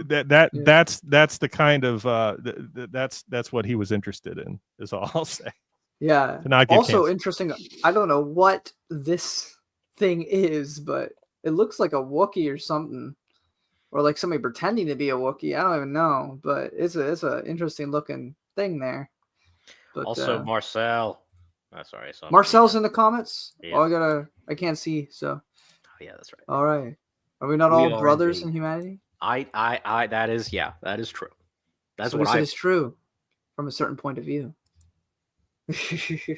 that's the kind of that's what he was interested in. Is all I'll say. Yeah. To not get Also canceled. interesting. I don't know what this thing is, but it looks like a Wookiee or something, or like somebody pretending to be a Wookiee. I don't even know, but it's a interesting looking thing there. But Also, Marcel. Oh, sorry, I saw Marcel's in the comments. Yeah. Oh, I can't see. So Oh, yeah, that's right. all right, are we not We all are brothers indeed. in humanity? That is true. That's So what we said it's true. from a certain point of view.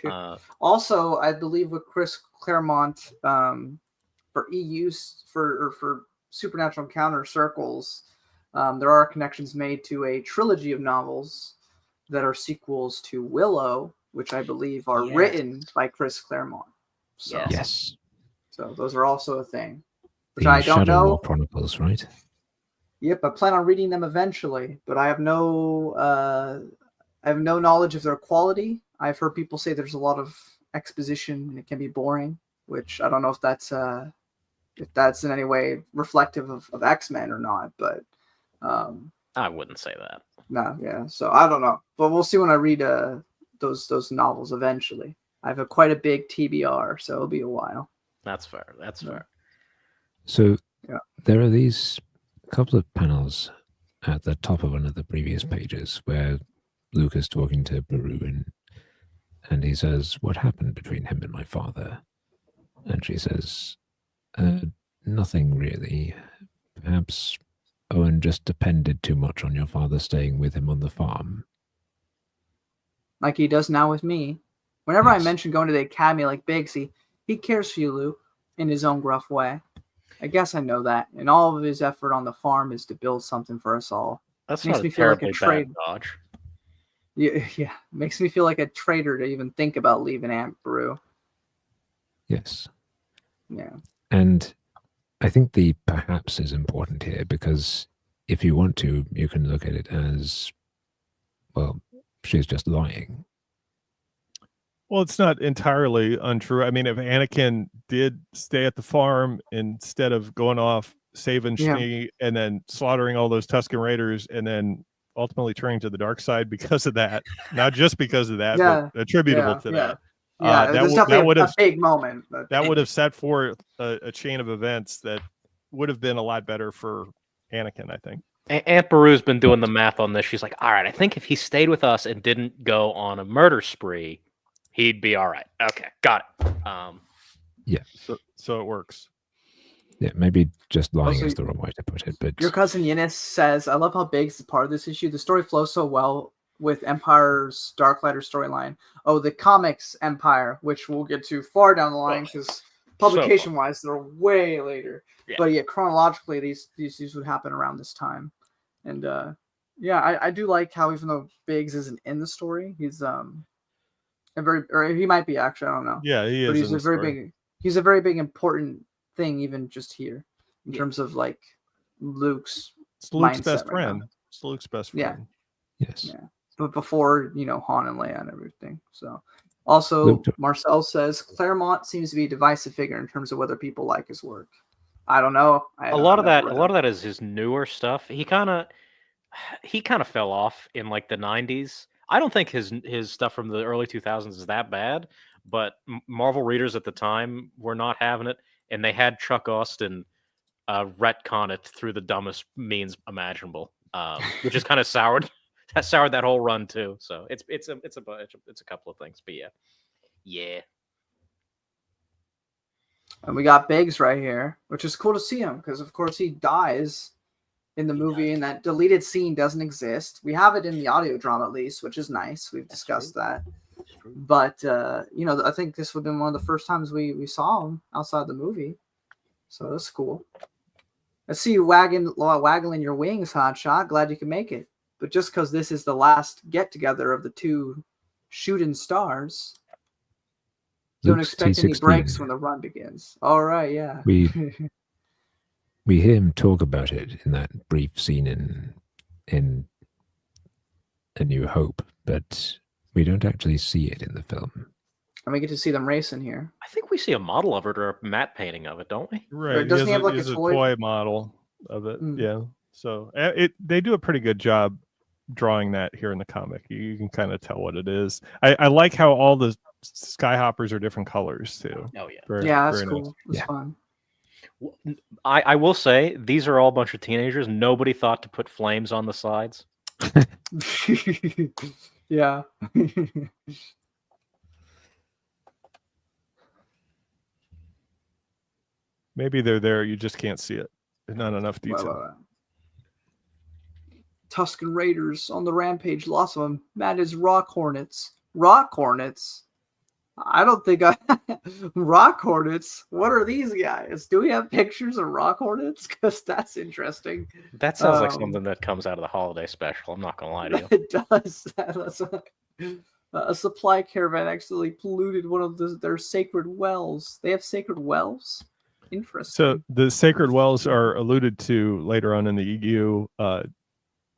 Uh, Also, I believe with Chris Claremont, for for supernatural encounter circles, there are connections made to a trilogy of novels that are sequels to Willow, which I believe are Yes. written by Chris Claremont. So, Yes. Yes. so those are also a thing, which The I don't Shadow War know. Chronicles, right? Yep, I plan on reading them eventually, but I have no knowledge of their quality. I've heard people say there's a lot of exposition and it can be boring, which I don't know if that's in any way reflective of X-Men or not, but I wouldn't say that. no, yeah. So I don't know, but we'll see when I read those novels eventually. I have quite a big TBR, so it'll be a while. That's fair. That's Yeah. fair. So Yeah. there are these couple of panels at the top of one of the previous pages where Luke is talking to Beru and he says, "What happened between him and my father?" And she says, "Nothing really. Perhaps Owen just depended too much on your father staying with him on the farm." Like he does now with me. Whenever I Yes. mention going to the academy, like Biggs, he cares for you, Luke, in his own gruff way. I guess I know that, and all of his effort on the farm is to build something for us all. That's Makes not me a feel like a terribly trade. bad dodge. Yeah, makes me feel like a traitor to even think about leaving Aunt Beru. Yes. Yeah, And I think the perhaps is important here because if you want to, you can look at it as, well, she's just lying. Well, it's not entirely untrue. I mean, if Anakin did stay at the farm instead of going off saving Yeah. Shmi and then slaughtering all those Tusken Raiders and then ultimately turning to the dark side because of that, not just because of that, Yeah, but attributable to yeah. that. Yeah, That there's would definitely a have big moment. But that would have set forth a chain of events that would have been a lot better for Anakin, I think. Aunt Beru's been doing the math on this. She's like, all right, I think if he stayed with us and didn't go on a murder spree, he'd be all right. Okay, got it. So it works. Yeah, maybe just lying Also, is the wrong way to put it, but your cousin Yinis says, I love how Biggs is part of this issue. The story flows so well with Empire's Darklighter storyline. Oh, the comics Empire, which we'll get to far down the line because publication-wise, they're way later. Yeah. But yeah, chronologically, these would happen around this time. And yeah, I do like how even though Biggs isn't in the story, he's or he might be actually, I don't know. Yeah, he is. But he's in a the very story. big. He's a very big important thing, even just here, in Yeah. terms of like Luke's It's Luke's mindset best right friend. now. It's Luke's best Yeah. friend. yes. Yeah. But before, Han and Leia and everything. So also Luke- Marcel says Claremont seems to be a divisive figure in terms of whether people like his work. I don't know. A lot of that is his newer stuff. He kind of fell off in like the 90s. I don't think his stuff from the early 2000s is that bad, but Marvel readers at the time were not having it, and they had Chuck Austin retcon it through the dumbest means imaginable, which is kind of soured that whole run too. So it's a couple of things, but yeah. And we got Biggs right here, which is cool to see him because, of course, he dies in the movie, and that deleted scene doesn't exist. We have it in the audio drama, at least, which is nice. We've discussed that. But, I think this would have been one of the first times we saw him outside the movie. So that's cool. I see you waggling your wings, Hotshot. Glad you could make it. But just because this is the last get-together of the two shooting stars, don't Luke's expect any T16. breaks when the run begins. All right, yeah. We hear him talk about it in that brief scene in A New Hope, but we don't actually see it in the film. And we get to see them racing here. I think we see a model of it or a matte painting of it, don't we? Right. Doesn't he have, like, he has a a toy? toy model of it. Mm. Yeah. So they do a pretty good job drawing that here in the comic. You can kind of tell what it is. I like how all the skyhoppers are different colors too. Oh yeah. Yeah, that's very cool. nice. It's Yeah. fun. I will say these are all a bunch of teenagers. Nobody thought to put flames on the sides. Yeah. Maybe they're there. You just can't see it. There's not enough detail. Tuscan Raiders on the rampage. Lots of them. Matt is Rock Hornets. Rock Hornets? I don't think I... Rock Hornets? What are these guys? Do we have pictures of Rock Hornets? Because that's interesting. That sounds like something that comes out of the holiday special. I'm not gonna lie to you. It does. A supply caravan accidentally polluted one of their sacred wells. They have sacred wells? Interesting. So the sacred wells are alluded to later on in the EU.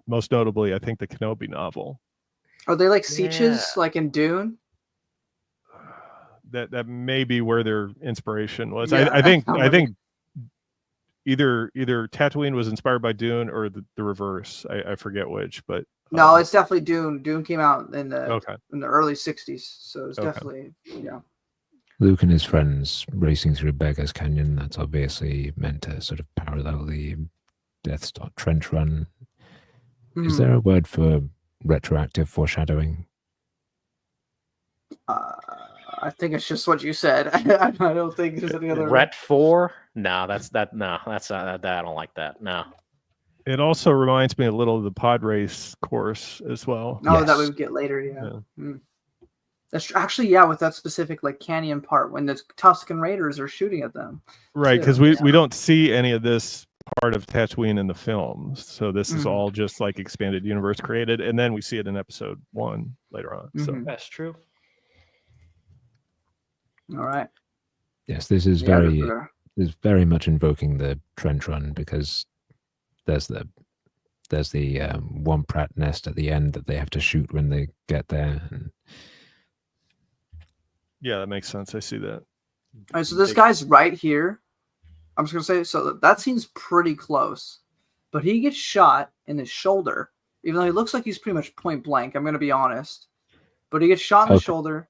Most notably, I think the Kenobi novel. Are they like Sieges, like in Dune? That may be where their inspiration was. Yeah, I think either Tatooine was inspired by Dune or the reverse. I forget which, but No, it's definitely Dune. Dune came out in the okay. in the early '60s, so it's Okay. definitely Luke and his friends racing through Beggar's Canyon. That's obviously meant to sort of parallel the Death Star trench run. Is there a word for retroactive foreshadowing? I think it's just what you said. I don't think there's any other. Ret 4? No, that's that. No, that's that. I don't like that. No. It also reminds me a little of the pod race course as well. No, that Yes. we would get later. Yeah. That's actually with that specific like canyon part when the Tuscan Raiders are shooting at them. Right, because too. we don't see any of this part of Tatooine in the films, so this is all just like expanded universe created, and then we see it in episode 1 later on. So That's true. All right. Yes, this is very much invoking the trench run because there's the Womp Rat nest at the end that they have to shoot when they get there. And yeah, that makes sense. I see that. All right, so this guy's right here. I'm just gonna say, so that seems pretty close, but he gets shot in the shoulder, even though he looks like he's pretty much point blank. I'm gonna be honest, but he gets shot in the shoulder,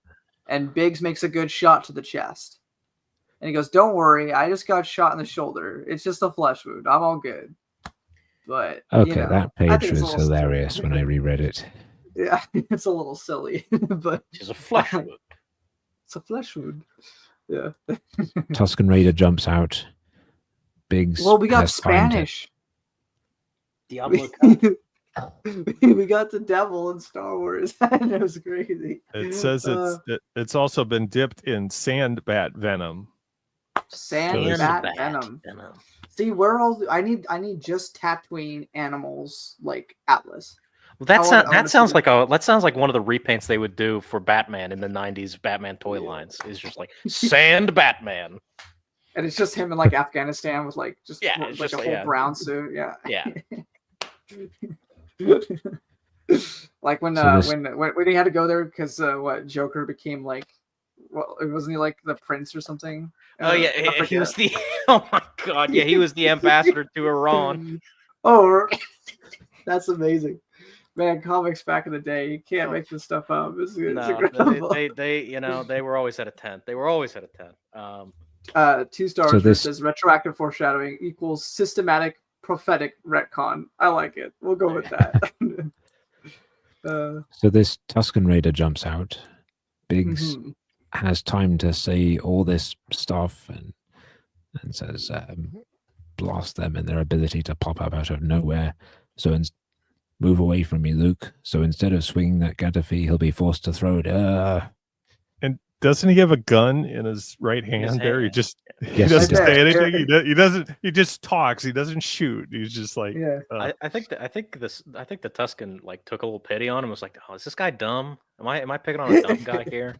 and Biggs makes a good shot to the chest, and he goes, "Don't worry, I just got shot in the shoulder. It's just a flesh wound. I'm all good." But that I page think it's a was little hilarious when I reread it. Yeah, it's a little silly, but She's a flesh wound. It's a flesh wound. Yeah. Tuscan Raider jumps out. Biggs. Well, we got has time to- Spanish. Diablo. We got the devil in Star Wars. It was crazy. It says it's also been dipped in sand bat venom. Sand bat venom. See, where all I need just Tatooine animals like Atlas. Well, that sounds like one of the repaints they would do for Batman in the '90s Batman toy lines. Is just like Sand Batman, and it's just him in like Afghanistan with like just it's like just a whole brown suit. Yeah. Like when he had to go there because Joker became like, wasn't he like the prince or something? Oh yeah, he was the. Oh my god, yeah, he was the ambassador to Iran. Oh, that's amazing. Man, comics back in the day, you can't make this stuff up. It's incredible. They were always at a 10. They were always at a 10. 2 stars. So this says retroactive foreshadowing equals systematic prophetic retcon. I like it. We'll go with that. So this Tuscan Raider jumps out. Biggs has time to say all this stuff and says, blast them in their ability to pop up out of nowhere. So move away from me, Luke. So instead of swinging that Gaddafi, he'll be forced to throw it. And doesn't he have a gun in his right hand there? He doesn't say anything. He just talks. He doesn't shoot. He's just like I think the Tuscan like took a little pity on him. Was like, oh, is this guy dumb? Am I picking on a dumb guy here?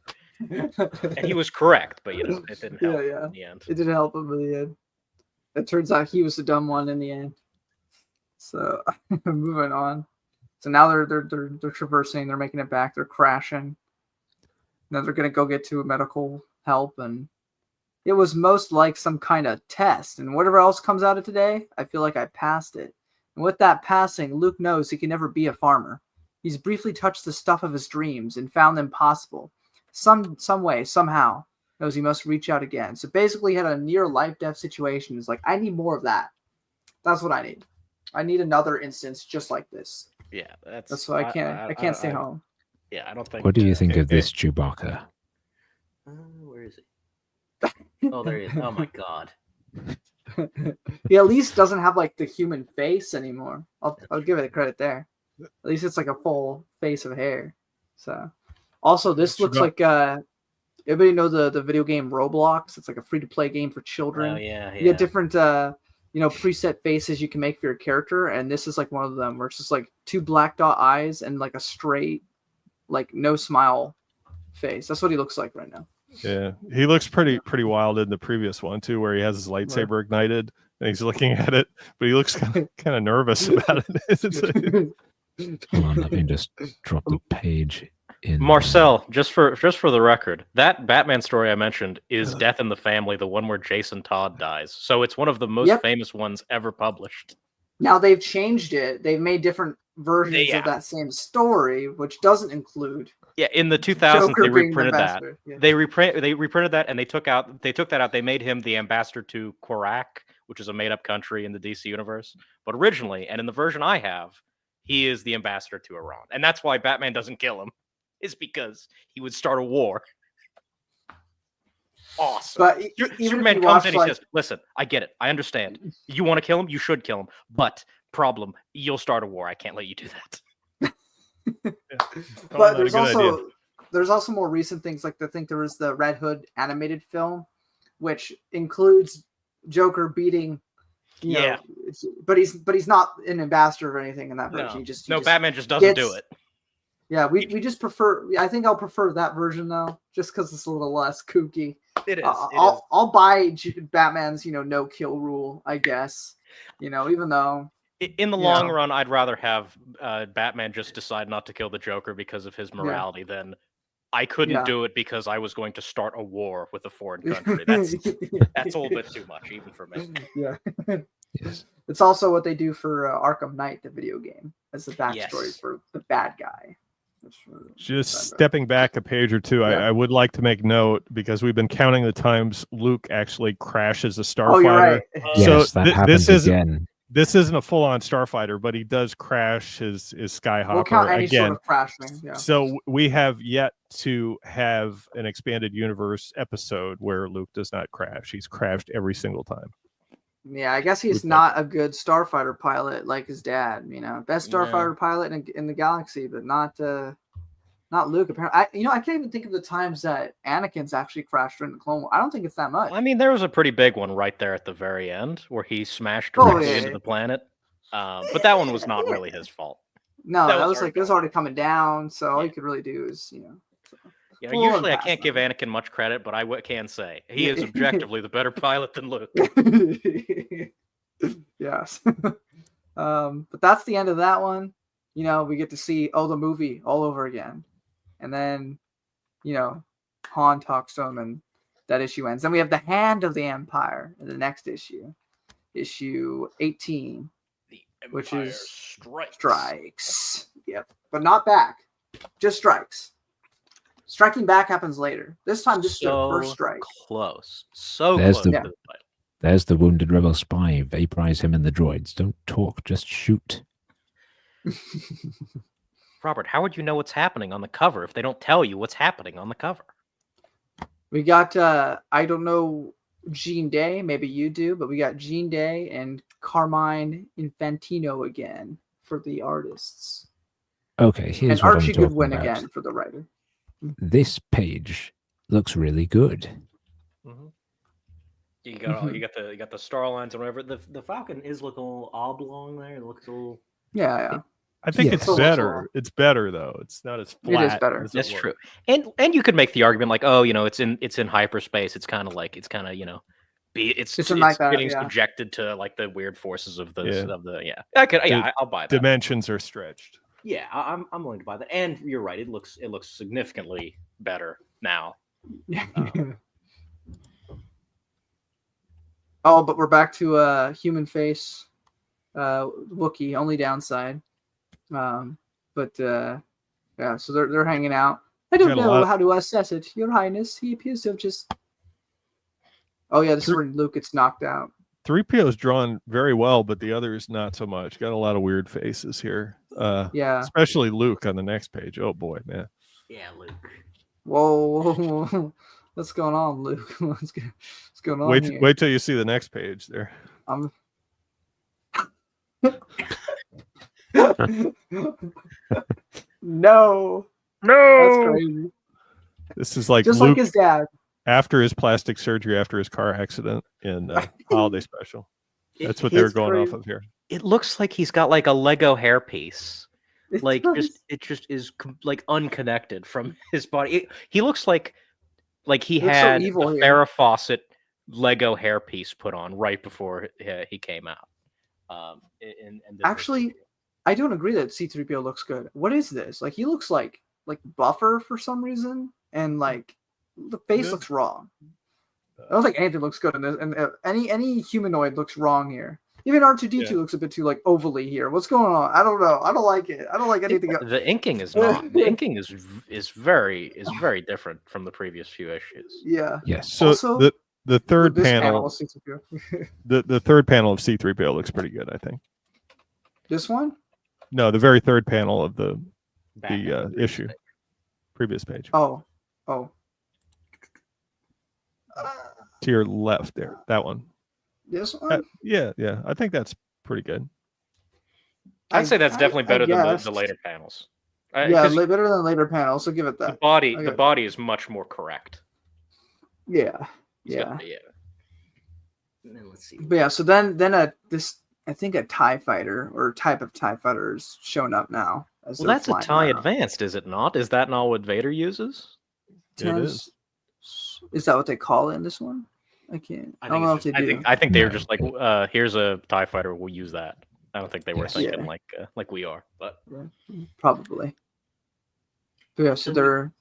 And he was correct, but it didn't help in the end. It didn't help him in the end. It turns out he was the dumb one in the end. So moving on. So now they're traversing. They're making it back. They're crashing. Now they're gonna go get to medical help, and it was most like some kind of test. And whatever else comes out of today, I feel like I passed it. And with that passing, Luke knows he can never be a farmer. He's briefly touched the stuff of his dreams and found them possible. Some way, somehow, knows he must reach out again. So basically, he had a near life-death situation. He's like, I need more of that. That's what I need. I need another instance just like this. Yeah, that's why I can't stay home. Yeah, I don't think. What do you think of this Chewbacca? Where is he? Oh, there he is. Oh my god. He at least doesn't have like the human face anymore. I'll give it credit there. At least it's like a full face of hair. So, also this looks forgot- like everybody know the video game Roblox. It's like a free to play game for children. Oh yeah, You get different preset faces you can make for your character, and this is like one of them where it's just like 2 black dot eyes and like a straight, like no smile face. That's what he looks like right now. Yeah, he looks pretty wild in the previous one too, where he has his lightsaber ignited and he's looking at it, but he looks kind of nervous about it. Hold on, let me just drop the page in. Marcel, just for the record, that Batman story I mentioned is Death in the Family, the one where Jason Todd dies. So it's one of the most famous ones ever published. Now they've changed it. They've made different versions of that same story, which doesn't include. Yeah, in the 2000s Joker they being the reprinted that. ambassador. Yeah. They reprinted that, and they took that out. They made him the ambassador to Korak, which is a made up country in the DC universe. But originally, and in the version I have, he is the ambassador to Iran, and that's why Batman doesn't kill him. Is because he would start a war. Awesome. But Superman comes in and he says, "Listen, I get it. I understand. You want to kill him? You should kill him. But problem, you'll start a war. I can't let you do that." But there's also more recent things, like I think there was the Red Hood animated film, which includes Joker beating. You know, but he's not an ambassador or anything in that version. Batman just doesn't do it. Yeah, we just prefer. I think I'll prefer that version though, just because it's a little less kooky. It is. I'll buy Batman's no kill rule, I guess. Even though in the long run, I'd rather have Batman just decide not to kill the Joker because of his morality than I couldn't do it because I was going to start a war with a foreign country. That's a little bit too much, even for me. Yeah. Yes. It's also what they do for Arkham Knight, the video game, as the backstory for the bad guy. Just stepping back a page or two, I would like to make note, because we've been counting the times Luke actually crashes a starfighter. Oh, you're right. Yes, that happens again. This isn't a full-on starfighter, but he does crash his Skyhopper we'll count any again. sort of crashing. Yeah. So we have yet to have an expanded universe episode where Luke does not crash. He's crashed every single time. Yeah, I guess he's not a good starfighter pilot like his dad. Best starfighter pilot in the galaxy, but not Luke. Apparently, I can't even think of the times that Anakin's actually crashed during the Clone Wars. I don't think it's that much. I mean, there was a pretty big one right there at the very end where he smashed directly into the planet. But that one was not really his fault. No, that was like it was already coming down, so all you could really do is usually I can't give Anakin much credit, but I can say he is objectively the better pilot than Luke. Yes. But that's the end of that one. We get to see the movie all over again. And then, Han talks to him and that issue ends. Then we have the Hand of the Empire in the next issue. Issue 18. Which is strikes. Yep. But not back. Just strikes. Striking back happens later. This time, just the first strike. Close. There's close the- to the fight. There's the wounded rebel spy. Vaporize him and the droids. Don't talk, just shoot. Robert, how would you know what's happening on the cover if they don't tell you what's happening on the cover? We got, I don't know Jean Day, maybe you do, but we got Jean Day and Carmine Infantino again for the artists. Okay, here's and what Archie I'm talking Goodwin about. again for the writer. This page looks really good. Mm-hmm. You got the star lines or whatever. The Falcon is looking a little oblong there. It looks a little. Yeah. I think Yeah. it's better. It's better though. It's not as flat. It is better. as it That's looks. true. And you could make the argument like, it's in hyperspace. It's kind of it's getting subjected to like the weird forces of the I'll buy that. Dimensions are stretched. Yeah, I'm willing to buy that. And you're right. It looks significantly better now. Oh, but we're back to human face, Wookiee. Only downside, so they're hanging out. I don't know how to assess it, Your Highness. He appears to have just. Oh yeah, this is where Luke gets knocked out. 3PO is drawn very well, but the others not so much. Got a lot of weird faces here. Yeah, especially Luke on the next page. Oh boy, man. Yeah, Luke. Whoa. What's going on, Luke? What's going on? Wait till you see the next page there. No, that's crazy. This is like Just Luke like his dad. after his plastic surgery, after his car accident in Holiday Special. That's what It's they're going off crazy. of here. It looks like he's got like a Lego hairpiece. It Like does. it just is like unconnected from his body. He looks like he Looks so had evil the here. Farrah Fawcett Lego hairpiece put on right before he came out. In this Actually, video. I don't agree that C-3PO looks good. What is this? Like, he looks like buffer for some reason, and like the face Yeah. looks wrong. I don't think anything looks good in this, and any humanoid looks wrong here. Even R2D2 Yeah. looks a bit too like ovally here. What's going on? I don't know. I don't like it. I don't like anything. The inking is not. The inking is very different from the previous few issues. Yeah. Yes. So Also, the third this panel, of C-3PO. the third panel of C-3PO looks pretty good, I think. This one? No, the very third panel of the Back on the previous issue, page. previous page, Oh. to your left there, that one. This one? Yeah, I think that's pretty good. I'd say that's definitely better than guess. the later panels. Yeah, 'Cause better than later panels. So give it the that. body, I the got- body is much more correct. Yeah. He's Yeah. got- yeah. And then let's see. But yeah, so then this I think a TIE fighter or type of TIE fighter is showing up now. As Well, they're that's a flying TIE around. Advanced, is it not? Is that not what Vader uses? It is. Is that what they call it in this one? I can't. I don't know if they do. I think they were No. just like, here's a TIE fighter, we'll use that. I don't think they were Yes. thinking Yeah. like we are, but Probably. But yeah, so So they're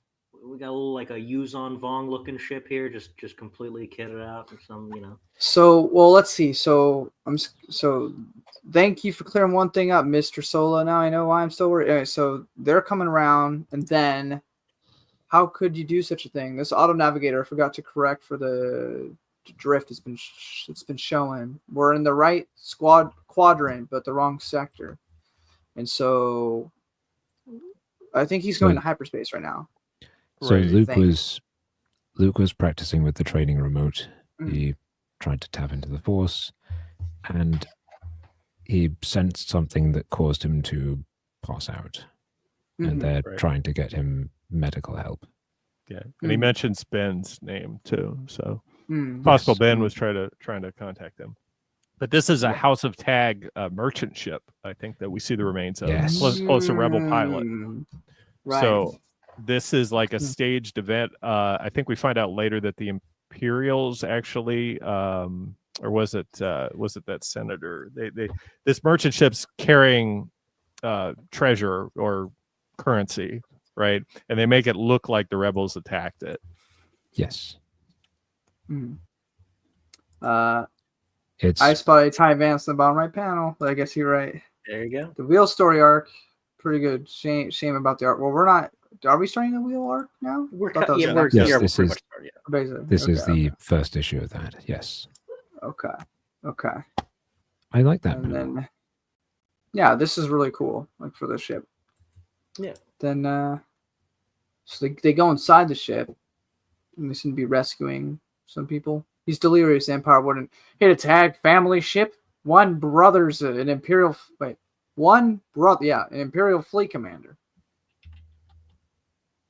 We got a little like a Yuzon Vong looking ship here, just completely kitted out or some, so well. Let's see. So thank you for clearing one thing up, Mr. Sola. Now I know why I'm still worried. Anyway, so they're coming around, and then how could you do such a thing? This auto navigator I forgot to correct for the drift. It's been showing we're in the right quadrant, but the wrong sector, and so I think he's going to hyperspace right now. So Right. Luke was practicing with the training remote. Mm. He tried to tap into the Force, and he sensed something that caused him to pass out. Mhm. And they're Right. trying to get him medical help. Yeah, and he Mhm. mentions Ben's name too, so Mm. possible Yes. Ben was trying to contact him. But this is a Yeah. House of Tag merchant ship, I think, that we see the remains of. Yes. Plus a rebel pilot. Mm. Right. So this is like a Hmm. staged event. I think we find out later that the Imperials actually, or was it that senator? This merchant ship's carrying treasure or currency, right? And they make it look like the rebels attacked it. Yes. Mm. It's I spotted TIE Advance in the bottom right panel, but I guess you're right. there you go. The wheel story arc, pretty good. Shame about the arc. Well, we're not. Are we starting the wheel arc now? We're Thought that was yeah, the we're, next Yes, yeah, we're this pretty is- much started, yeah. Basically. this is Okay, the first issue of that. Yes. okay. I like that. And panel. then, yeah, this is really cool. Like for the ship. Yeah. Then, so they go inside the ship, and they seem to be rescuing some people. He's delirious. The Empire wouldn't hit a tag family ship. One brother's an Imperial. An Imperial fleet commander.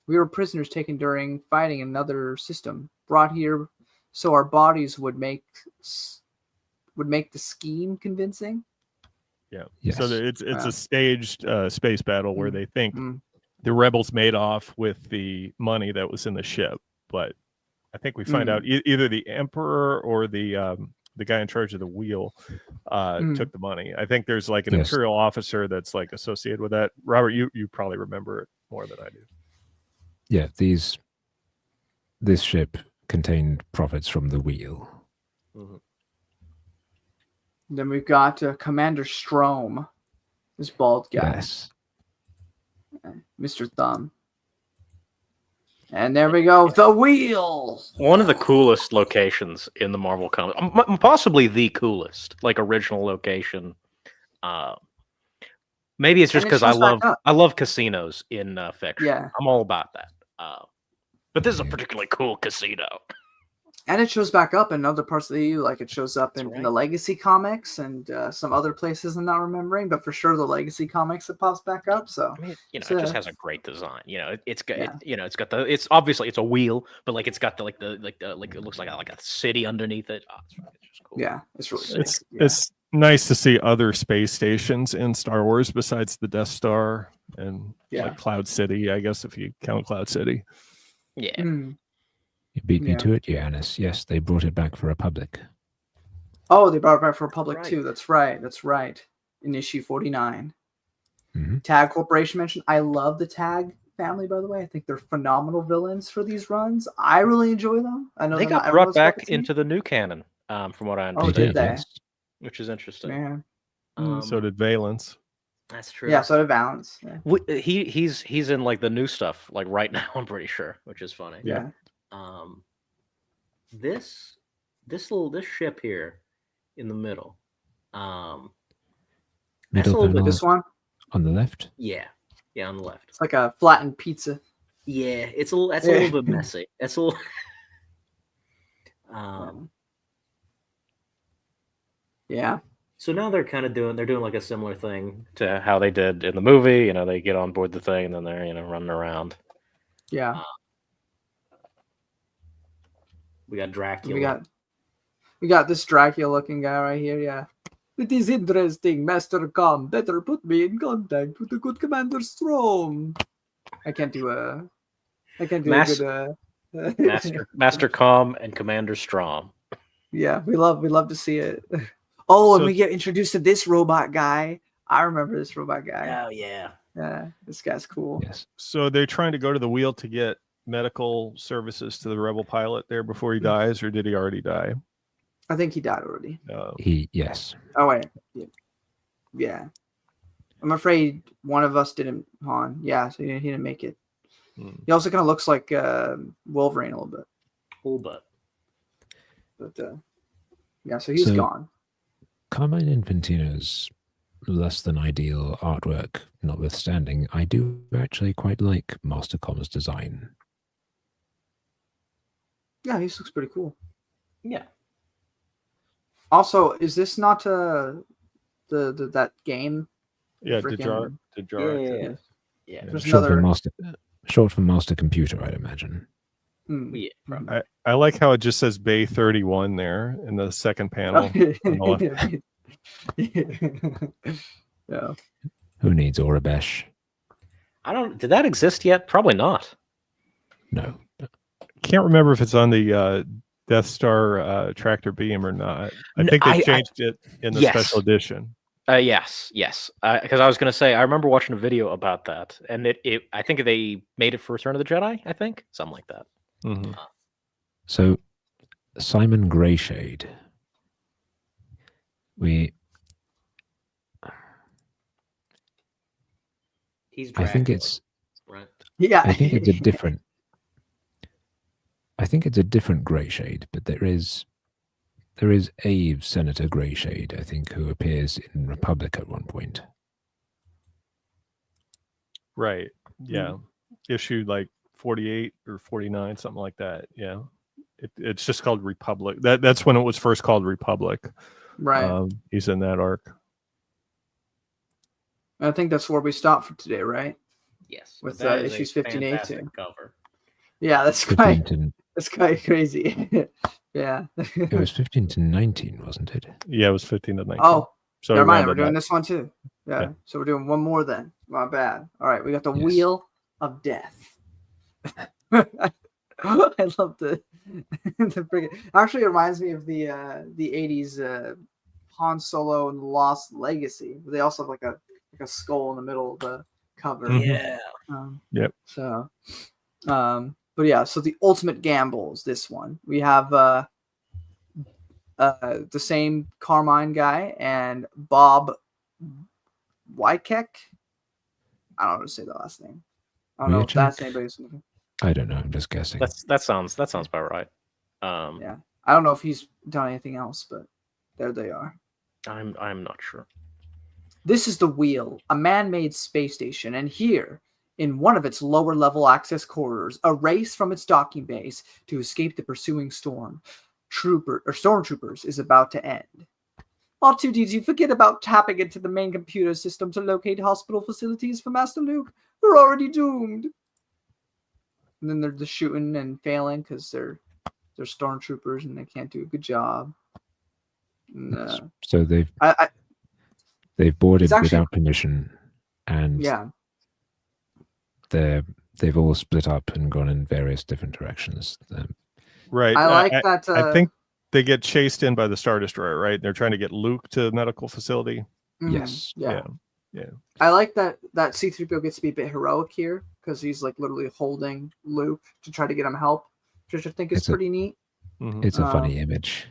We were prisoners taken during fighting another system, brought here so our bodies would make the scheme convincing. Yeah. Yes. So it's Wow. a staged space battle where Mm. they think Mm. the rebels made off with the money that was in the ship, but I think we find Mm. out either the Emperor or the guy in charge of the wheel took the money. I think there's like an Yes. Imperial officer that's like associated with that. Robert, you probably remember it more than I do. Yeah, this ship contained profits from the wheel. Then we've got Commander Strom, this bald guy, Yes. Mr. Thumb. And there we go, the wheel. One of the coolest locations in the Marvel comics, possibly the coolest, like original location. Maybe it's just And it because I shows back love up. casinos in fiction. Yeah. I'm all about that. But this is a Yeah. particularly cool casino. And it shows back up in other parts of the EU, like it shows up That's in the right. Legacy comics and some other places I'm not remembering, but for sure the Legacy comics it pops back up. So I mean, it's, it just has a great design. It's got, Yeah. it's got it's obviously it's a wheel, but like it's got the it looks like a city underneath it. Oh, it's just cool. yeah, it's really sick. It's Yeah. it's nice to see other space stations in Star Wars besides the Death Star and Yeah. like Cloud City, I guess if you count Cloud City. Yeah. Mm. You beat me Yeah. to it, Giannis. Yes, they brought it back for Republic. Oh, they brought it back for Republic right. too. That's right. That's right. In issue 49. Mhm. Tag Corporation mentioned. I love the Tag family, by the way. I think they're phenomenal villains for these runs. I really enjoy them. I know They they're got not brought everyone's cup back of tea. into the new canon, from what I Oh, They understand, did they? yes. which is interesting. Man. So did Valence. That's true. Yeah, so did Valance. Yeah. He's in like the new stuff like right now. I'm pretty sure, which is funny. Yeah. This ship here in the middle. That's Middle a little bit. panel This one, on the left. Yeah, on the left. it's like a flattened pizza. Yeah, it's a little. That's a Yeah. little bit messy. That's a little. Yeah. So now they're kind of doing like a similar thing to how they did in the movie. They get on board the thing and then they're running around. Yeah. We got Dracula. We got this Dracula looking guy right here, yeah. It is interesting, Master Com. Better put me in contact with the good Commander Strom. I can't do a good Master Com and Commander Strom. Yeah, we love to see it. Oh, and So- we get introduced to this robot guy. I remember this robot guy. Oh yeah. Yeah, this guy's cool. Yes. So they're trying to go to the wheel to get medical services to the rebel pilot there before he dies, or did he already die? I think he died already. Yes. Oh wait, yeah. I'm afraid one of us didn't, Han. Yeah, so he didn't make it. He also kind of looks like Wolverine a little bit. But yeah, so he's gone. Carmine Infantino's less than ideal artwork notwithstanding, I do actually quite like Master Com's design. Yeah, he looks pretty cool. Yeah. Also, is this not that game? Yeah, Freaking- Dejar. Yeah. There's Short for another. short for Master Computer, I'd imagine. Yeah. Probably. I like how it just says Bay 31 there in the second panel. on the left. Yeah. Who needs Orabesh? Did that exist yet? Probably not. No. Can't remember if it's on the Death Star tractor beam or not. I think they changed it in the special edition. Yes. Because I was going to say, I remember watching a video about that, and I think they made it for Return of the Jedi. I think something like that. Mm-hmm. So, Simon Greyshade. He's. I think it's. Right. Yeah. I think it's a different. I think it's a different Greyshade, but there is a Senator Greyshade, I think, who appears in Republic at one point. Right. Yeah. Issue like 48 or 49, something like that. Yeah. It's just called Republic. That's when it was first called Republic. Right. He's in that arc. I think that's where we stopped for today, right? Yes. With That is a issues 15 to 18. fantastic cover. Yeah, that's 15 quite to, that's quite crazy. Yeah. it was 15 to 19, wasn't it? Yeah, it was 15 to 19. Oh, so never mind. around We're doing that. this one too. Yeah. So we're doing one more then. My bad. All right. We got the Yes. Wheel of Death. I love the friggin'. Actually, it reminds me of the 80s Han Solo and the Lost Legacy. They also have like a skull in the middle of the cover. Mhm. Yeah. Yep. So, but yeah. So the Ultimate Gamble is this one. We have the same Carmine guy and Bob Wykeck. I don't know how to say the last name. I don't know if that's anybody's. I don't know. I'm just guessing. That sounds about right. Yeah. I don't know if he's done anything else, but there they are. I'm not sure. This is the Wheel, a man-made space station, and here in one of its lower level access corridors, a race from its docking base to escape the pursuing stormtroopers is about to end. R2-D2, you forget about tapping into the main computer system to locate hospital facilities for Master Luke. We're already doomed. And then they're just shooting and failing because they're stormtroopers and they can't do a good job. And, So they've boarded without permission, and yeah, they've all split up and gone in various different directions. Right. I like that. I think they get chased in by the Star Destroyer, right? They're trying to get Luke to the medical facility. Yes. Yeah. Yeah. I like that C-3PO gets to be a bit heroic here because he's like literally holding Luke to try to get him help, which I think is pretty neat. It's a funny image.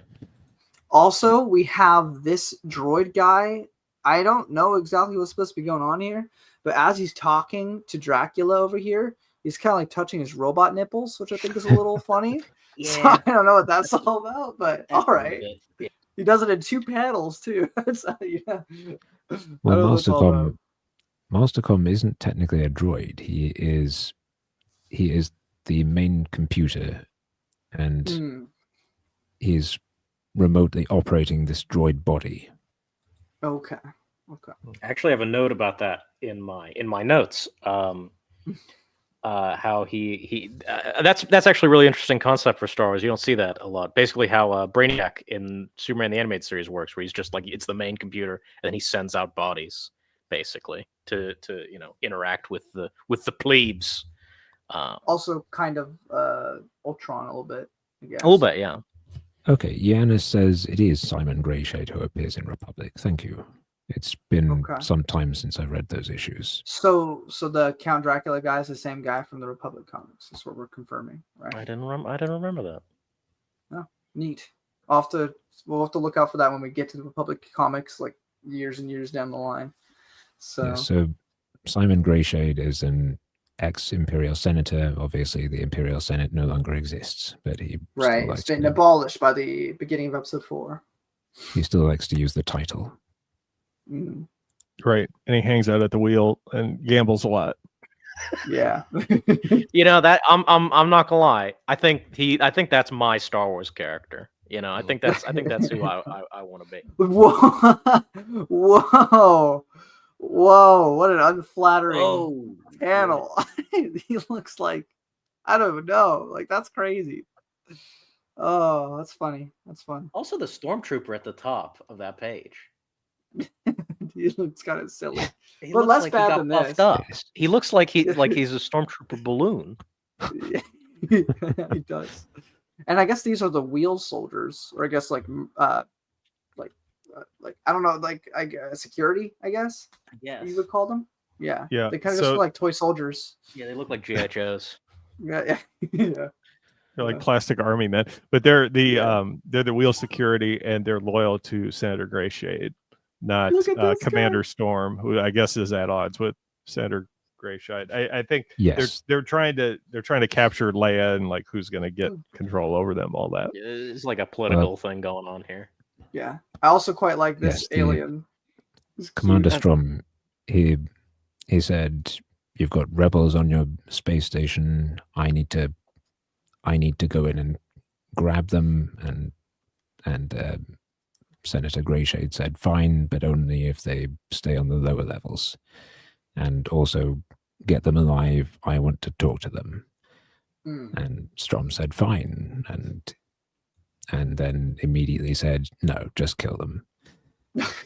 Also, we have this droid guy. I don't know exactly what's supposed to be going on here, but as he's talking to Dracula over here, he's kind of like touching his robot nipples, which I think is a little funny. Yeah. So I don't know what that's all about, but all right. Yeah. He does it in 2 panels too. So, yeah. Well, Mastercom isn't technically a droid. He is the main computer, and he's remotely operating this droid body. Okay. I actually have a note about that in my notes. How he that's actually a really interesting concept for Star Wars. You don't see that a lot. Basically, how Brainiac in Superman the Animated Series works, where he's just like it's the main computer, and then he sends out bodies basically to interact with the plebes. Also, kind of Ultron a little bit. I guess. A little bit, yeah. Okay, Yanis says it is Simon Greyshade who appears in Republic. Thank you. It's been some time since I've read those issues. So the Count Dracula guy is the same guy from the Republic comics. That's what we're confirming, right? I didn't remember that. Oh, neat. We'll have to look out for that when we get to the Republic comics, like years and years down the line. So, yeah, so Simon Greyshade is an ex-Imperial Senator. Obviously, the Imperial Senate no longer exists, but he right, it's been abolished by the beginning of Episode 4. He still likes to use the title. Right, and he hangs out at the wheel and gambles a lot. Yeah. That I'm not gonna lie. I think that's my Star Wars character. I think that's who I want to be. Whoa, what an unflattering panel. He looks like, I don't even know. Like, that's crazy. Oh, that's funny. That's fun. Also, the stormtrooper at the top of that page. He looks kind of silly, He but looks less like bad he got than puffed this. up. He looks like he's a stormtrooper balloon. Yeah, he does. And I guess these are the wheel soldiers, or I guess like I don't know, like security. I guess you would call them. Yeah. They kind of just look like toy soldiers. Yeah, they look like GI Joes. Yeah. They're like plastic army men, but they're the wheel security, and they're loyal to Senator Greyshade, not Commander Storm, who I guess is at odds with Senator Greyshade. I think they're trying to capture Leia, and like who's going to get control over them. All that. It's like a political thing going on here. Yeah, I also quite like this alien. Commander Storm. He said, "You've got rebels on your space station. I need to go in and grab them." And Senator Greyshade said, "Fine, but only if they stay on the lower levels. And also get them alive. I want to talk to them." And Strom said, "Fine." And then immediately said, "No, just kill them."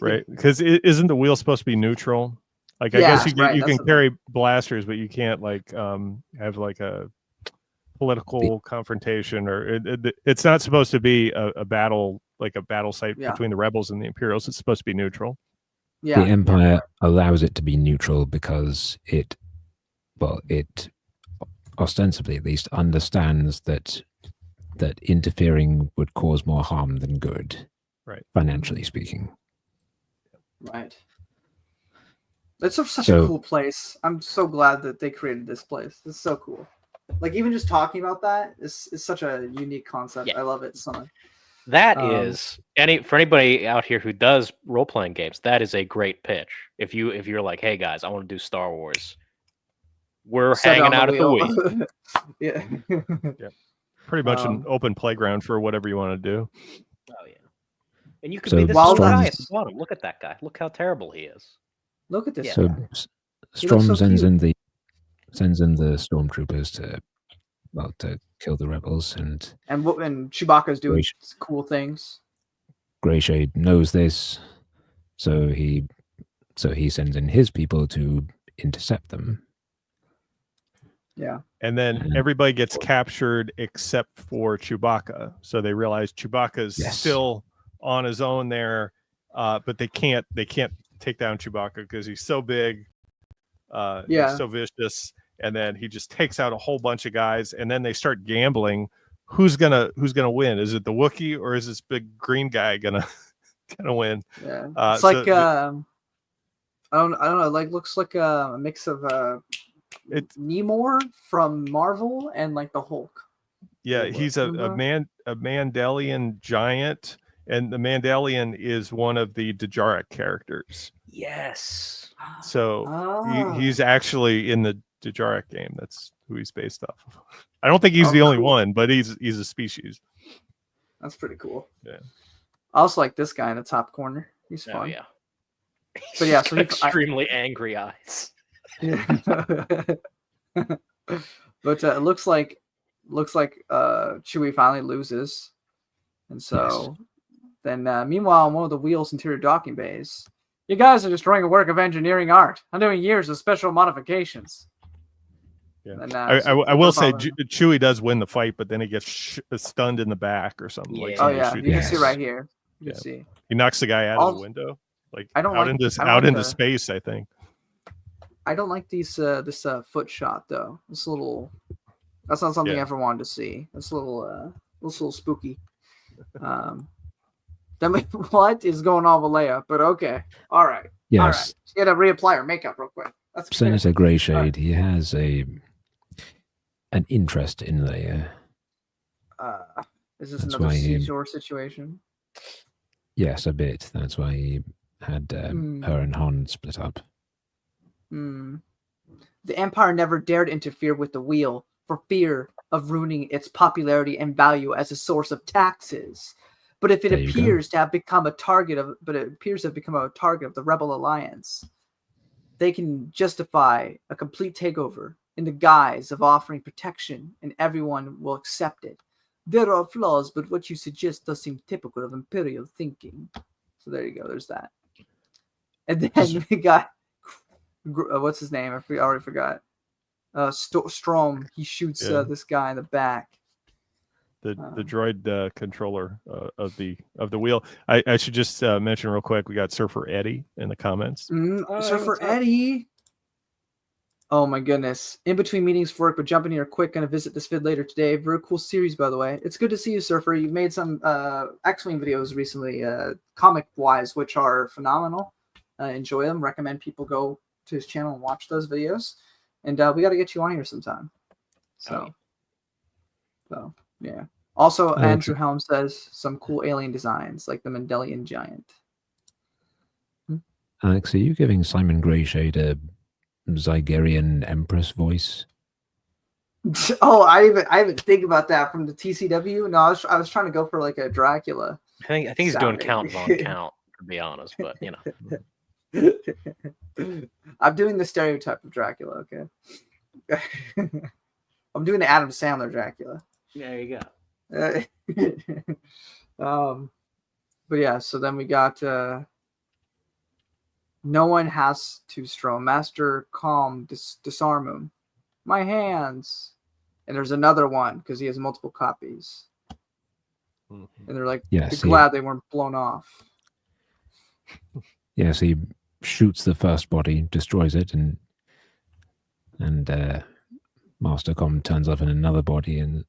Right, because isn't the wheel supposed to be neutral? Like, I guess you can carry blasters, but you can't like have like a political confrontation, or it's not supposed to be a battle, like a battle site between the rebels and the Imperials. It's supposed to be neutral. Yeah, the Empire allows it to be neutral because it ostensibly at least understands that interfering would cause more harm than good, right? Financially speaking. Right. It's such a cool place. I'm so glad that they created this place. It's so cool. Like, even just talking about that is such a unique concept. Yeah. I love it so much. That is for anybody out here who does role-playing games, that is a great pitch. If you're like, hey guys, I want to do Star Wars, We're Set hanging on out at the Wii. Yeah. Pretty much an Um, open playground for whatever you want to do. Oh yeah. And you could So be this While little guy at that's- the bottom. Look at that guy. Look how terrible he is. Look at this Yeah. So guy. He Strom looks so sends cute. in the stormtroopers to kill the rebels, and And Chewbacca's doing Gracious. cool things. Greyshade knows this, so he sends in his people to intercept them. Yeah. And then Mhm. everybody gets captured except for Chewbacca. So they realize Chewbacca's Yes. still on his own there, but they can't take down Chewbacca because he's so big, Yeah. he's so vicious, and then he just takes out a whole bunch of guys, and then they start gambling. Who's gonna win? Is it the Wookiee or is this big green guy gonna win? Yeah. It's So like I don't know. Like looks like a mix of It's- Namor from Marvel and like the Hulk. Yeah, Little bit. he's a Remember? Mandalorian giant, and the Mandalorian is one of the Djarak characters. Yes. So Ah. he's actually in the Djarak game. That's who he's based off of. I don't think he's Oh, the only cool. one, but he's a species. That's pretty cool. Yeah. I also like this guy in the top corner. He's Oh fun. yeah. But yeah, He's so got he- extremely angry eyes. Yeah. But it looks like Chewie finally loses, and so then meanwhile, in one of the wheel's interior docking bays, you guys are destroying a work of engineering art. I'm doing years of special modifications. Yeah. And, I will say Chewie does win the fight, but then he gets stunned in the back or something. Like Yeah. Oh somebody yeah, shoots you him. can see right here. You can Yeah. see. He knocks the guy out of Also- the window, like I don't out like- into I don't out like into the- space. I think. I don't like this foot shot though. It's a little. That's not something I Yeah. ever wanted to see. It's a little spooky. Then what is going on with Leia? But okay, all right, all Yes, right. She had to reapply her makeup real quick. That's Senator Greyshade, he has an interest in Leia. Is this That's another why he- seashore situation? Yes, a bit. That's why he had her and Han split up. The Empire never dared interfere with the wheel for fear of ruining its popularity and value as a source of taxes. But if it There you go. appears to have become a target of the Rebel Alliance, they can justify a complete takeover in the guise of offering protection, and everyone will accept it. There are flaws, but what you suggest does seem typical of Imperial thinking. So there you go. There's that. And then we got what's his name? I already forgot. Strom. He shoots Yeah. this guy in the back. The droid controller of the wheel. I should just mention real quick. We got Surfer Eddie in the comments. Surfer what's up? Eddie. Oh my goodness. In between meetings for work, but jumping here quick. Gonna visit this vid later today. Very cool series, by the way. It's good to see you, Surfer. You've made some X-Wing videos recently, comic-wise, which are phenomenal. Enjoy them. Recommend people go to his channel and watch those videos. And we got to get you on here sometime. So yeah. Also, Andrew Helm says some cool alien designs, like the Mandalorian giant. Alex, are you giving Simon Greyshade a Zygerian Empress voice? Oh, I even think about that from the TCW. No, I was trying to go for like a Dracula. I think he's doing Sounding. Count Von Count, to be honest, but you know. I'm doing the stereotype of Dracula, okay? I'm doing the Adam Sandler Dracula. There you go. But yeah, so then we got no one has to Strom. Master Calm, disarm him. My hands. And there's another one because he has multiple copies. And they're like, Yes, they're glad they weren't blown off. Yes, he shoots the first body, destroys it, and Master Com turns up in another body and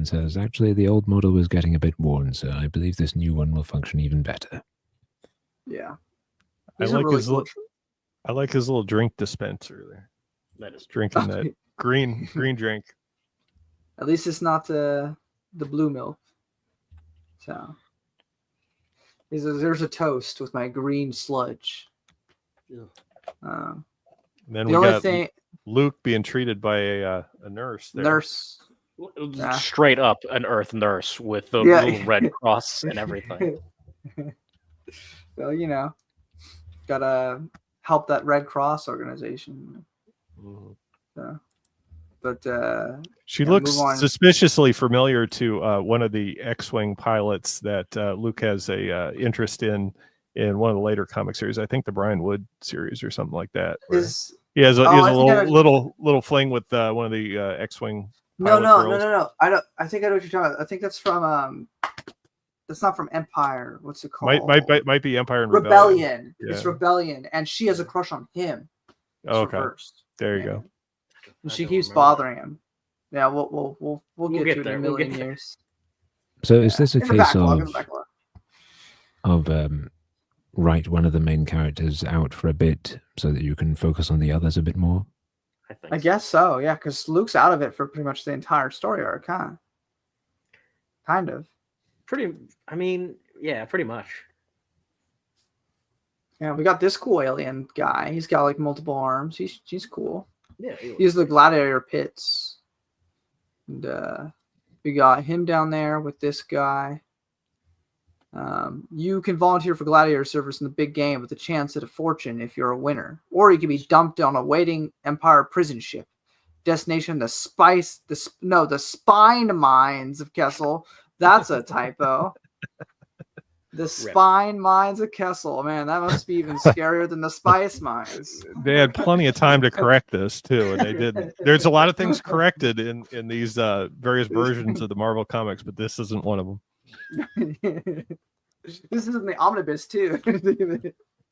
says, actually, the old model was getting a bit worn, so I believe this new one will function even better. Yeah. I These are like really his cool. little drink dispenser there. That is Drinking that green drink. At least it's not the blue milk. So there's a toast with my green sludge. And then The we only got thing, Luke being treated by a nurse. There. nurse. Yeah. Straight up an Earth nurse with the Yeah. little red cross and everything. So, you know, gotta help that Red Cross organization. Mhm. So, but She yeah, looks move on. suspiciously familiar to one of the X-wing pilots that Luke has a interest in one of the later comic series. I think the Brian Wood series or something like that. Where Is he has a I think I little fling with one of the X-wing no, pilot girls. no. I don't. I think I know what you're talking about. I think that's from That's not from Empire. What's it called? Might be Empire and Rebellion. Yeah. It's Rebellion, and she has a crush on him. It's Okay. reversed. There you Yeah. go. And she don't keeps remember. bothering him. Yeah, we'll get get to it there, in a we'll get million there. years. So is this a In the case backlog, in the backlog. of write one of the main characters out for a bit so that you can focus on the others a bit more? I think. I guess so. Yeah, because Luke's out of it for pretty much the entire story arc, huh? Kind of. Pretty. I mean, yeah, pretty much. Yeah, we got this cool alien guy. He's got like multiple arms. He's cool. Yeah. He's the gladiator pits. And we got him down there with this guy. You can volunteer for gladiator service in the big game with a chance at a fortune if you're a winner. Or you can be dumped on a waiting Empire prison ship. Destination, the spine mines of Kessel. That's a typo. The spine mines of Kessel. Man, that must be even scarier than the spice mines. They had plenty of time to correct this too, and they didn't. There's a lot of things corrected in these various versions of the Marvel comics, but this isn't one of them. This isn't the omnibus too.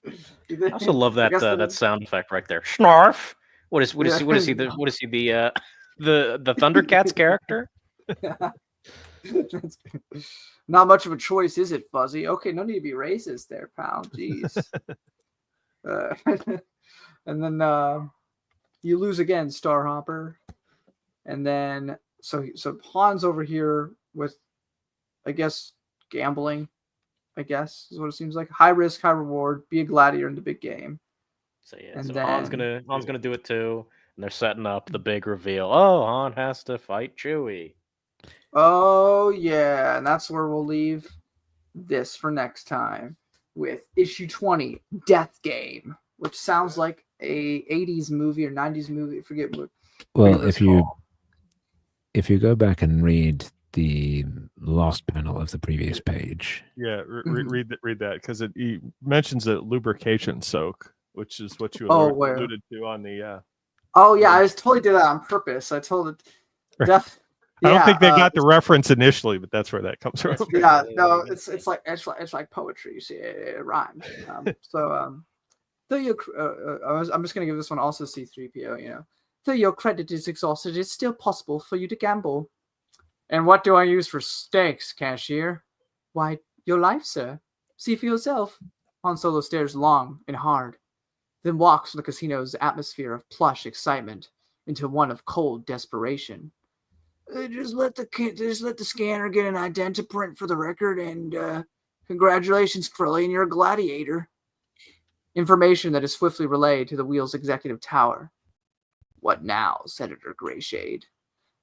I also love that that sound effect right there. Snarf. What is he? The Thundercats character? Not much of a choice, is it, Fuzzy? Okay, no need to be racist there, pal. Jeez. And then you lose again, Starhopper. And then so Han's over here with, I guess, gambling. I guess is what it seems like. High risk, high reward. Be a gladiator in the big game. So yeah, And so then- Han's gonna do it too, and they're setting up the big reveal. Oh, Han has to fight Chewie. Oh yeah, and that's where we'll leave this for next time with issue 20, Death Game, which sounds like a 80s movie or 90s movie. I forget what. Well, it's called. if you go back and read the last panel of the previous page, Yeah, Mhm. read that because he mentions a lubrication soak, which is what you Oh, where? alluded to on the. Oh yeah, I just totally did that on purpose. I told it. Death. I don't yeah, think they got the reference initially, but that's where that comes from. Yeah, no, it's like poetry. You see, it rhymes. Though I'm just gonna give this one also C3PO. You know, though your credit is exhausted, it's still possible for you to gamble. And what do I use for stakes, cashier? Why, your life, sir. See for yourself. Han Solo stares long and hard, then walks from the casino's atmosphere of plush excitement into one of cold desperation. Just let the scanner get an identi-print for the record, and congratulations, Krillin, you're a gladiator. Information that is swiftly relayed to the Wheel's executive tower. What now, Senator Greyshade?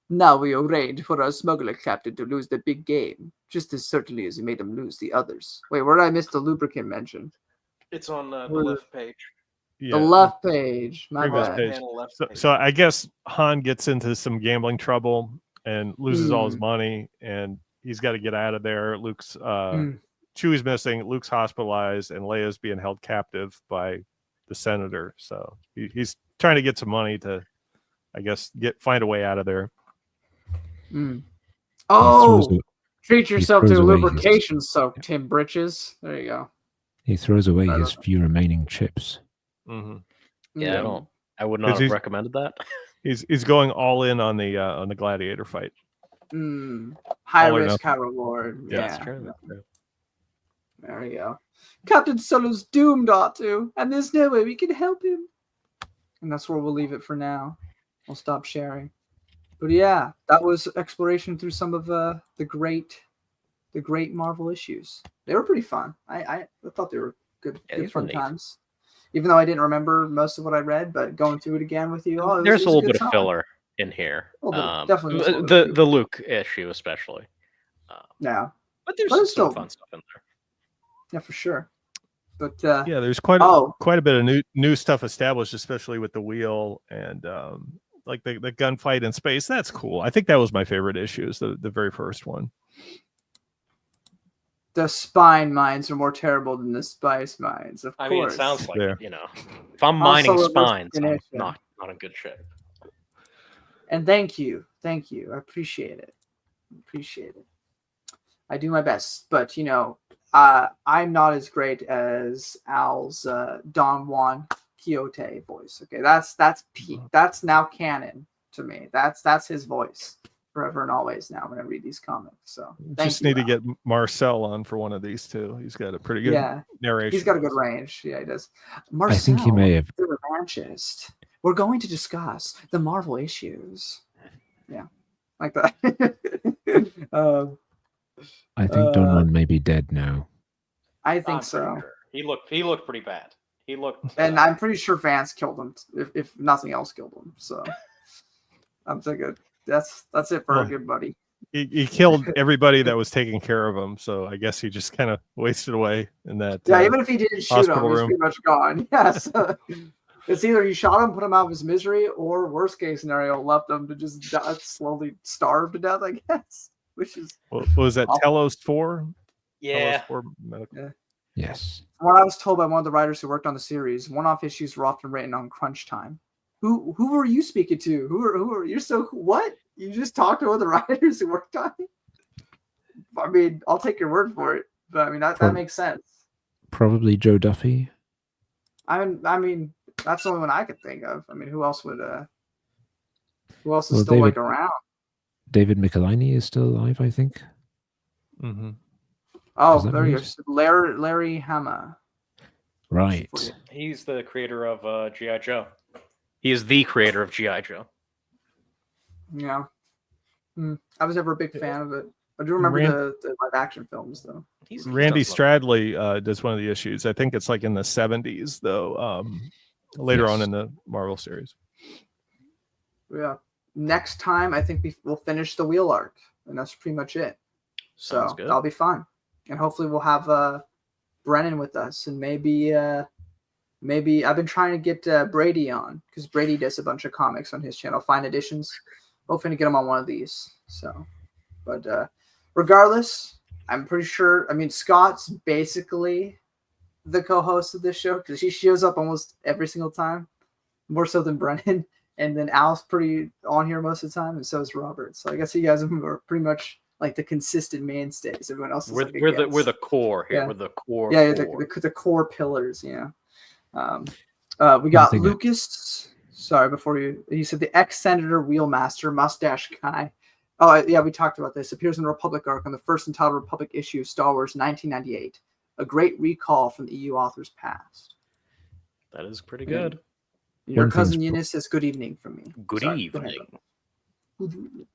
Now we arranged for our smuggler captain to lose the big game, just as certainly as he made him lose the others. Wait, where did I miss the lubricant mention? It's on the Where- left page. Yeah, The left page. My previous bad. page. Panel left So, page. so I guess Han gets into some gambling trouble and loses all his Hmm. money, and he's got to get out of there. Luke's Hmm. Chewie's missing, Luke's hospitalized, and Leia's being held captive by the senator. So he's trying to get some money to, I guess, find a way out of there. Mm. he Oh, throws, treat yourself to throws a away his- lubrication soak, Tim Britches. There you go. he throws away Right his on. few remaining chips. Hmm Yeah, I would not 'Cause have he's- recommended that. He's going all in on the gladiator fight. High All or risk, nothing. high reward. Yeah, Yeah, That's true. That's true. there we go. Captain Solo's doomed, Otto, and there's no way we can help him. And that's where we'll leave it for now. We'll stop sharing. But yeah, that was exploration through some of the great Marvel issues. They were pretty fun. I thought they were good Yeah, these were fun neat. times. Even though I didn't remember most of what I read, but going through it again with you, it There's a was little good bit of time. filler in here. A little bit, definitely was a little bit. The Luke issue especially. Yeah, But there's But it's some still- fun stuff in there. yeah, for sure. But Yeah, there's quite a bit of new stuff established, especially with the wheel and like the gunfight in space. That's cool. I think that was my favorite issue, is the very first one. the spine mines are more terrible than the spice mines, of I course. mean, it sounds like Yeah. it, If I'm mining Also, reverse spines, I'm ignition. not in good shape. And thank you. I appreciate it. I do my best, but I'm not as great as Al's Don Juan Quixote voice. Okay, that's now canon to me. That's his voice forever and always now when I read these comics. So Just need to get Marcel on for one of these too. He's got a pretty good narration. He's got a good range. Yeah, he does. Marcel, I think he may have. the revanchist. We're going to discuss the Marvel issues. Yeah, like that. I think Don Juan may be dead now. I think I'm so. pretty sure. He looked pretty bad. He looked, And I'm pretty sure Vance killed him, if nothing else killed him. So I'm thinking that's it for a good buddy. He killed everybody that was taking care of him, so I guess he just kind of wasted away in that. Yeah, even if he didn't shoot him, hospital he's room. pretty much gone. Yes. It's either you shot him, put him out of his misery, or worst case scenario, left him to just slowly starve to death, I guess. Which is what was that? awful. Telos 4? yeah. Telos 4 medical. Yes. what I was told by one of the writers who worked on the series. One-off issues were often written on crunch time. Who were you speaking to? Who are you're so what? You just talked to one of the writers who worked on it? I mean, I'll take your word for it. But I mean that makes sense. Probably Joe Duffy. I mean that's the only one I could think of. I mean, who else is Well, still David- around? David Michelini is still alive, I think. Mm-hmm. Oh, Is that there you right? go. Larry Hama. Right. He's the creator of G.I. Joe. He is the creator of G.I. Joe. Yeah. I was never a big fan of it. I do remember the live action films though. Randy Stradley does one of the issues. I think it's like in the 70s, though. Later on in the Marvel series. Yeah. Next time, I think we'll finish the wheel arc, and that's pretty much it. So Sounds good. that'll be fun, and hopefully we'll have Brennan with us, and maybe I've been trying to get Brady on because Brady does a bunch of comics on his channel, Fine Editions. Hoping to get him on one of these. So, but regardless, I'm pretty sure. I mean, Scott's basically the co-host of this show because he shows up almost every single time, more so than Brennan. And then Al's pretty on here most of the time, and so is Robert. So I guess you guys are pretty much like the consistent mainstays. Everyone else is We're the core here. Yeah. We're the core. yeah, core. the core pillars. Yeah. We got thing Lucas. Sorry, before he said the ex-senator wheelmaster mustache guy. Oh yeah, we talked about this. Appears in the Republic arc on the first entitled Republic issue of Star Wars 1998. A great recall from the EU author's past. That is pretty good. Your One cousin thing's- Eunice says good evening from me. Good Sorry, go evening. ahead. Good evening.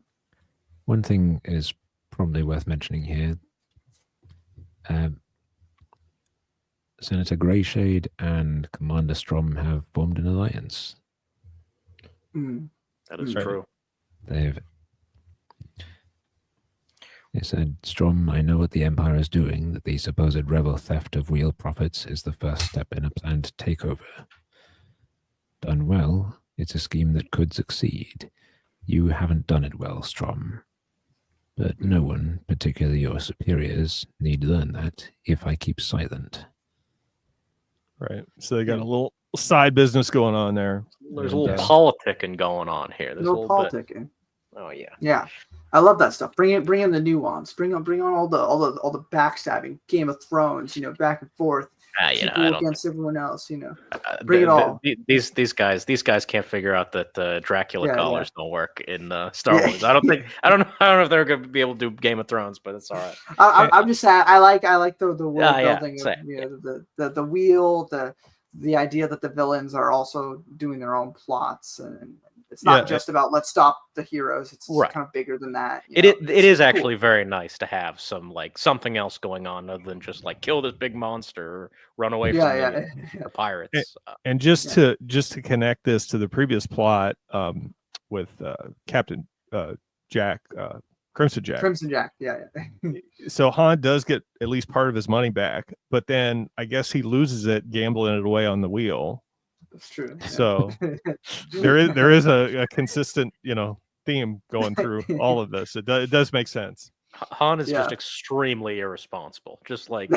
One thing is probably worth mentioning here. Senator Greyshade and Commander Strom have formed an alliance. That is Right. true. They said, Strom, I know what the Empire is doing, that the supposed rebel theft of wheel profits is the first step in a planned takeover. Done well, it's a scheme that could succeed. You haven't done it well, Strom. But no one, particularly your superiors, need learn that if I keep silent. Right. So they got a little side business going on there. There's a And, little politicking going on here. There's a No little bit. politicking. Oh yeah. Yeah, I love that stuff. Bring in the nuance. Bring on all the backstabbing. Game of Thrones, back and forth. People I don't. against everyone else. Bring it all. These guys can't figure out that Dracula Yeah, collars don't work in Star Wars. I don't know if they're going to be able to do Game of Thrones, but it's all right. I'm just saying. I like the world Yeah, building. same, The wheel. The idea that the villains are also doing their own plots and It's not Yeah, just about let's stop the heroes. It's Right. kind of bigger than that. It It's is cool. actually very nice to have some like something else going on other than just like kill this big monster or run away from the pirates. And just to connect this to the previous plot with Captain Jack, Crimson Jack. Crimson Jack. Yeah. So Han does get at least part of his money back, but then I guess he loses it gambling it away on the wheel. That's true. Yeah. So there is a consistent theme going through all of this. It does make sense. Han is just Yeah. extremely irresponsible. Just like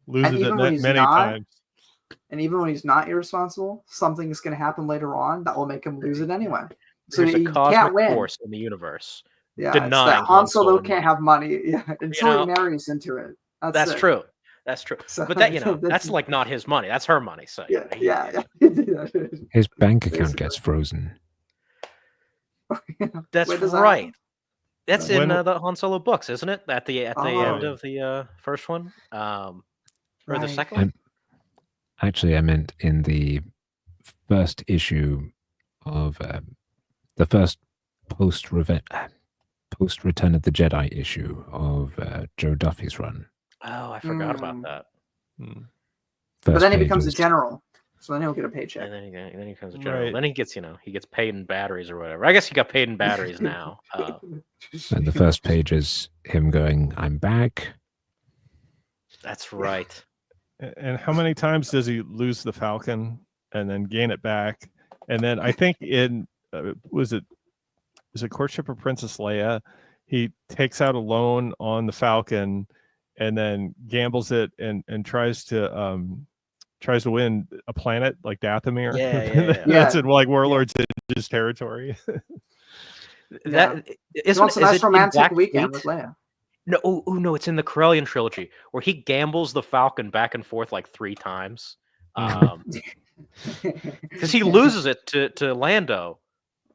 Loses it even when he's many not, times. And even when he's not irresponsible, something is going to happen later on that will make him lose it anyway. So there's a he can't cosmic win. force in the universe. Yeah, it's denying that Han Han Solo Solo can't money. have money. Yeah, until know, he marries into it. That's it. true. That's true. So, But that that's like not his money. That's her money. So yeah. His bank account gets frozen. That's Where does that right. happen? That's When- in the Han Solo books, isn't it? At the Oh. end of the first one, or the Right. second one. Actually, I meant in the first issue of the first post Return of the Jedi issue of Joe Duffy's run. Oh, I forgot about Mm. that. Hmm. But First then he page becomes a was- general, so then he'll get a paycheck. And then he becomes a general. Right. Then he gets he gets paid in batteries or whatever. I guess he got paid in batteries now. And the first page is him going, "I'm back." That's right. And how many times does he lose the Falcon and then gain it back? And then I think in was it Courtship of Princess Leia? He takes out a loan on the Falcon and then gambles it and tries to win a planet like Dathomir. Yeah. That's in like Warlords Edge's territory. That He isn't. wants a Is nice it in romantic Black weekend Fleet? with Leia. No, no, it's in the Corellian trilogy where he gambles the Falcon back and forth like 3 times. Because he loses it to Lando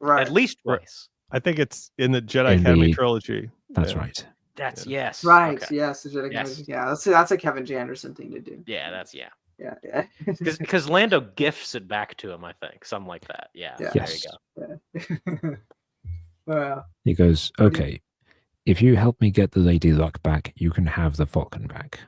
Right. at least Right. twice. I think it's in the Jedi In Academy the- trilogy. That's Yeah. right. That's Yeah. yes. Right. Okay. Yes. Yes. Yeah. That's a Kevin J. Anderson thing to do. Yeah, that's yeah. Yeah. Because Lando gifts it back to him, I think, something like that. Yeah. Yeah. There Yes. you go. Well, He goes, What do you- "Okay, if you help me get the Lady Luck back, you can have the Falcon back."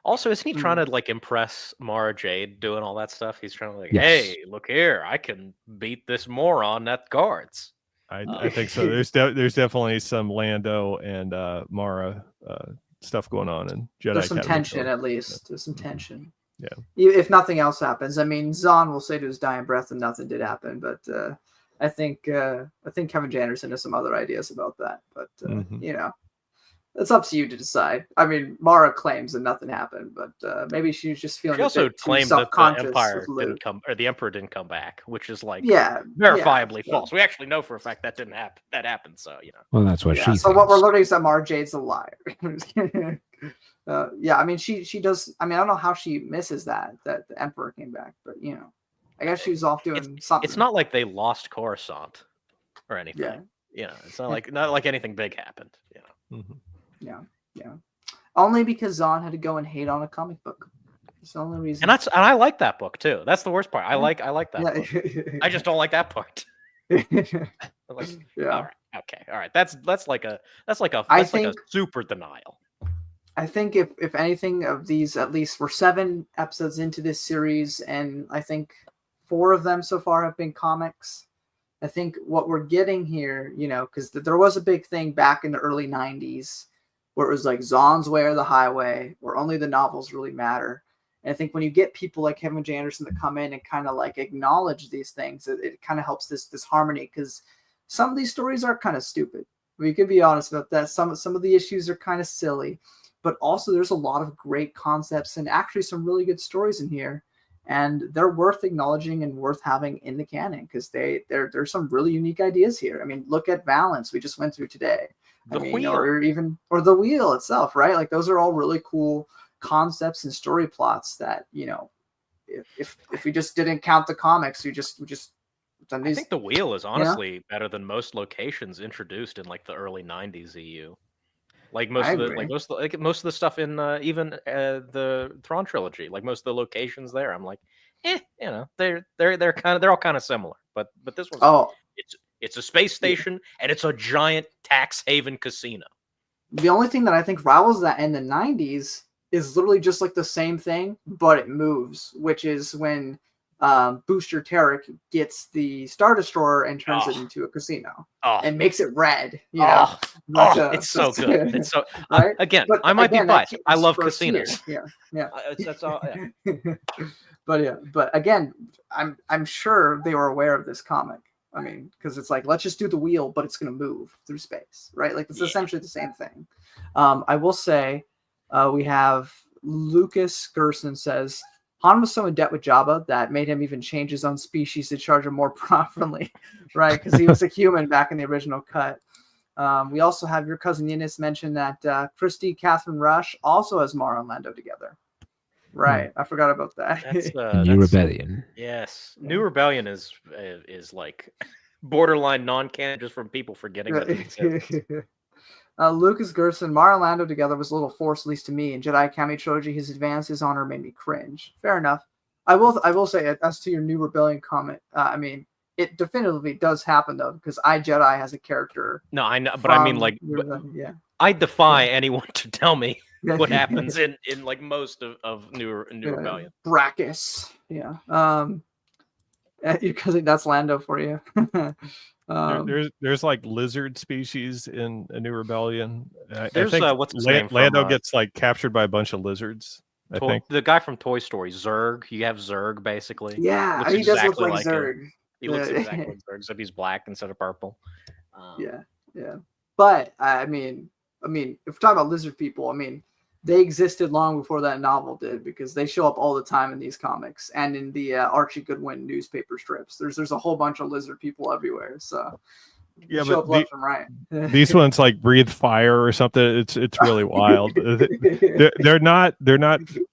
Also, isn't he trying Mm. to like impress Mara Jade doing all that stuff? He's trying to like, Yes. hey, look here, I can beat this moron that guards. I think so. There's definitely some Lando and Mara stuff going on in Jedi there's some Academy tension trilogy. at least. There's some tension. Yeah. If nothing else happens, I mean, Zahn will say to his dying breath that nothing did happen, but I think Kevin J. Anderson has some other ideas about that. But Mhm. it's up to you to decide. I mean, Mara claims that nothing happened, but maybe she was just feeling She also a bit too claimed that the self-conscious Empire with Luke. didn't come, or the Emperor didn't come back, which is like Yeah, verifiably yeah. false. We actually know for a fact that didn't happen. That happened. So Well, that's what Yeah, she so thinks. what we're learning is that Mara Jade's a liar. Yeah, I mean, she does. I mean, I don't know how she misses that the Emperor came back, but I guess she was off doing something. it's not like they lost Coruscant or anything. Yeah. It's not like anything big happened. Mhm. Yeah. Only because Zahn had to go and hate on a comic book. It's the only reason. And I like that book too. That's the worst part. I like that book. yeah. I just don't like that part. I'm like, yeah. all right, okay, all right. That's like a think- super denial. I think if anything of these, at least we're 7 episodes into this series, and I think 4 of them so far have been comics. I think what we're getting here, because there was a big thing back in the early 90s where it was like Zahn's way or the highway, where only the novels really matter. And I think when you get people like Kevin J. Anderson that come in and kind of like acknowledge these things, it kind of helps this harmony, because some of these stories are kind of stupid. We could be honest about that. Some of the issues are kind of silly, but also there's a lot of great concepts and actually some really good stories in here. And they're worth acknowledging and worth having in the canon, because there's some really unique ideas here. I mean, look at Valance we just went through today. The I mean, wheel. or the wheel itself, right? Like those are all really cool concepts and story plots that if we just didn't count the comics, we just done I these. think the wheel is honestly better than most locations introduced in like the early '90s EU. Like most I of the agree. most of the stuff in even the Thrawn trilogy, like most of the locations there, I'm like, they're all kind of similar. but this one's Oh, it's a space station and it's a giant tax haven casino. the only thing that I think rivals that in the 90s is literally just like the same thing, but it moves, which is when Booster Tarek gets the Star Destroyer and turns it into a casino Oh, and makes it red. You know, it's so good. It's so right. again. But I might again, be that biased. came I love first year. casinos. Yeah. That's all. Yeah. But again, I'm sure they were aware of this comic. I mean, because it's like, let's just do the wheel, but it's going to move through space, right? Like, it's essentially the same thing. I will say, we have Lucas Gerson says, Han was so in debt with Jabba that made him even change his own species to charge him more properly, right? Because he was a human back in the original cut. We also have your cousin Eunice mention that Christy Catherine Rush also has Mara and Lando together. Right, I forgot about that. That's The New Rebellion. Yes, New Rebellion is like borderline non-canon just from people forgetting that it exists. Lucas Gerson, Mara and Lando together was a little forced, at least to me. In Jedi Academy trilogy, his advances on her made me cringe. Fair enough. I will say, as to your New Rebellion comment, I mean, it definitively does happen though, because Jedi has a character. No, I know, but I mean, like, yeah. I defy anyone to tell me what happens in like most of New Rebellion. Brachus, yeah. Because that's Lando for you. There's like lizard species in A New Rebellion. I There's, think what's his name from, Lando gets like captured by a bunch of lizards. I think the guy from Toy Story, Zurg. You have Zurg basically. Yeah, Looks he does look exactly like Zurg. He looks exactly like Zurg, except he's black instead of purple. Yeah. But I mean, if we're talking about lizard people, I mean, they existed long before that novel did, because they show up all the time in these comics and in the Archie Goodwin newspaper strips. There's a whole bunch of lizard people everywhere. So yeah, show but up left and right. these ones like breathe fire or something. It's really wild. They're not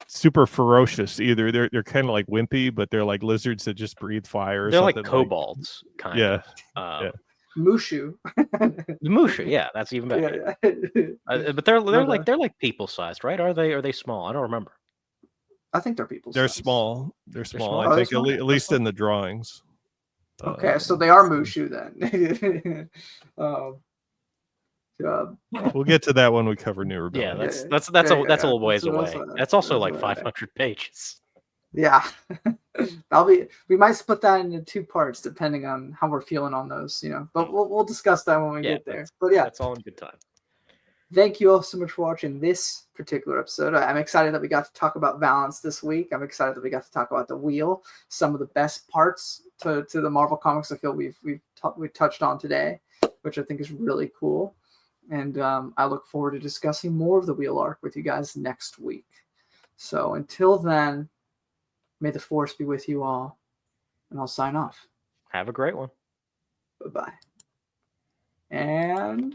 super ferocious either. They're kind of like wimpy, but they're like lizards that just breathe fire. Or They're something like kobolds, kind of. Yeah. Mushu. Mushu, yeah, that's even better. Yeah. But they're like people sized, right? Are they small? I don't remember. I think they're people. They're small. They're small. small? I think at least in the drawings. Okay, so they are Mushu then. We'll get to that when we cover New Rebellion. Yeah, that's a little ways away. That's also like that's 500 pages. Yeah, we might split that into 2 parts depending on how we're feeling on those, but we'll discuss that when we get there. But yeah, that's all in good time. Thank you all so much for watching this particular episode. I'm excited that we got to talk about Valance this week. I'm excited that we got to talk about the wheel, some of the best parts to the Marvel comics I feel we've touched on today, which I think is really cool. And I look forward to discussing more of the wheel arc with you guys next week. So until then, may the Force be with you all, and I'll sign off. Have a great one. Bye-bye. And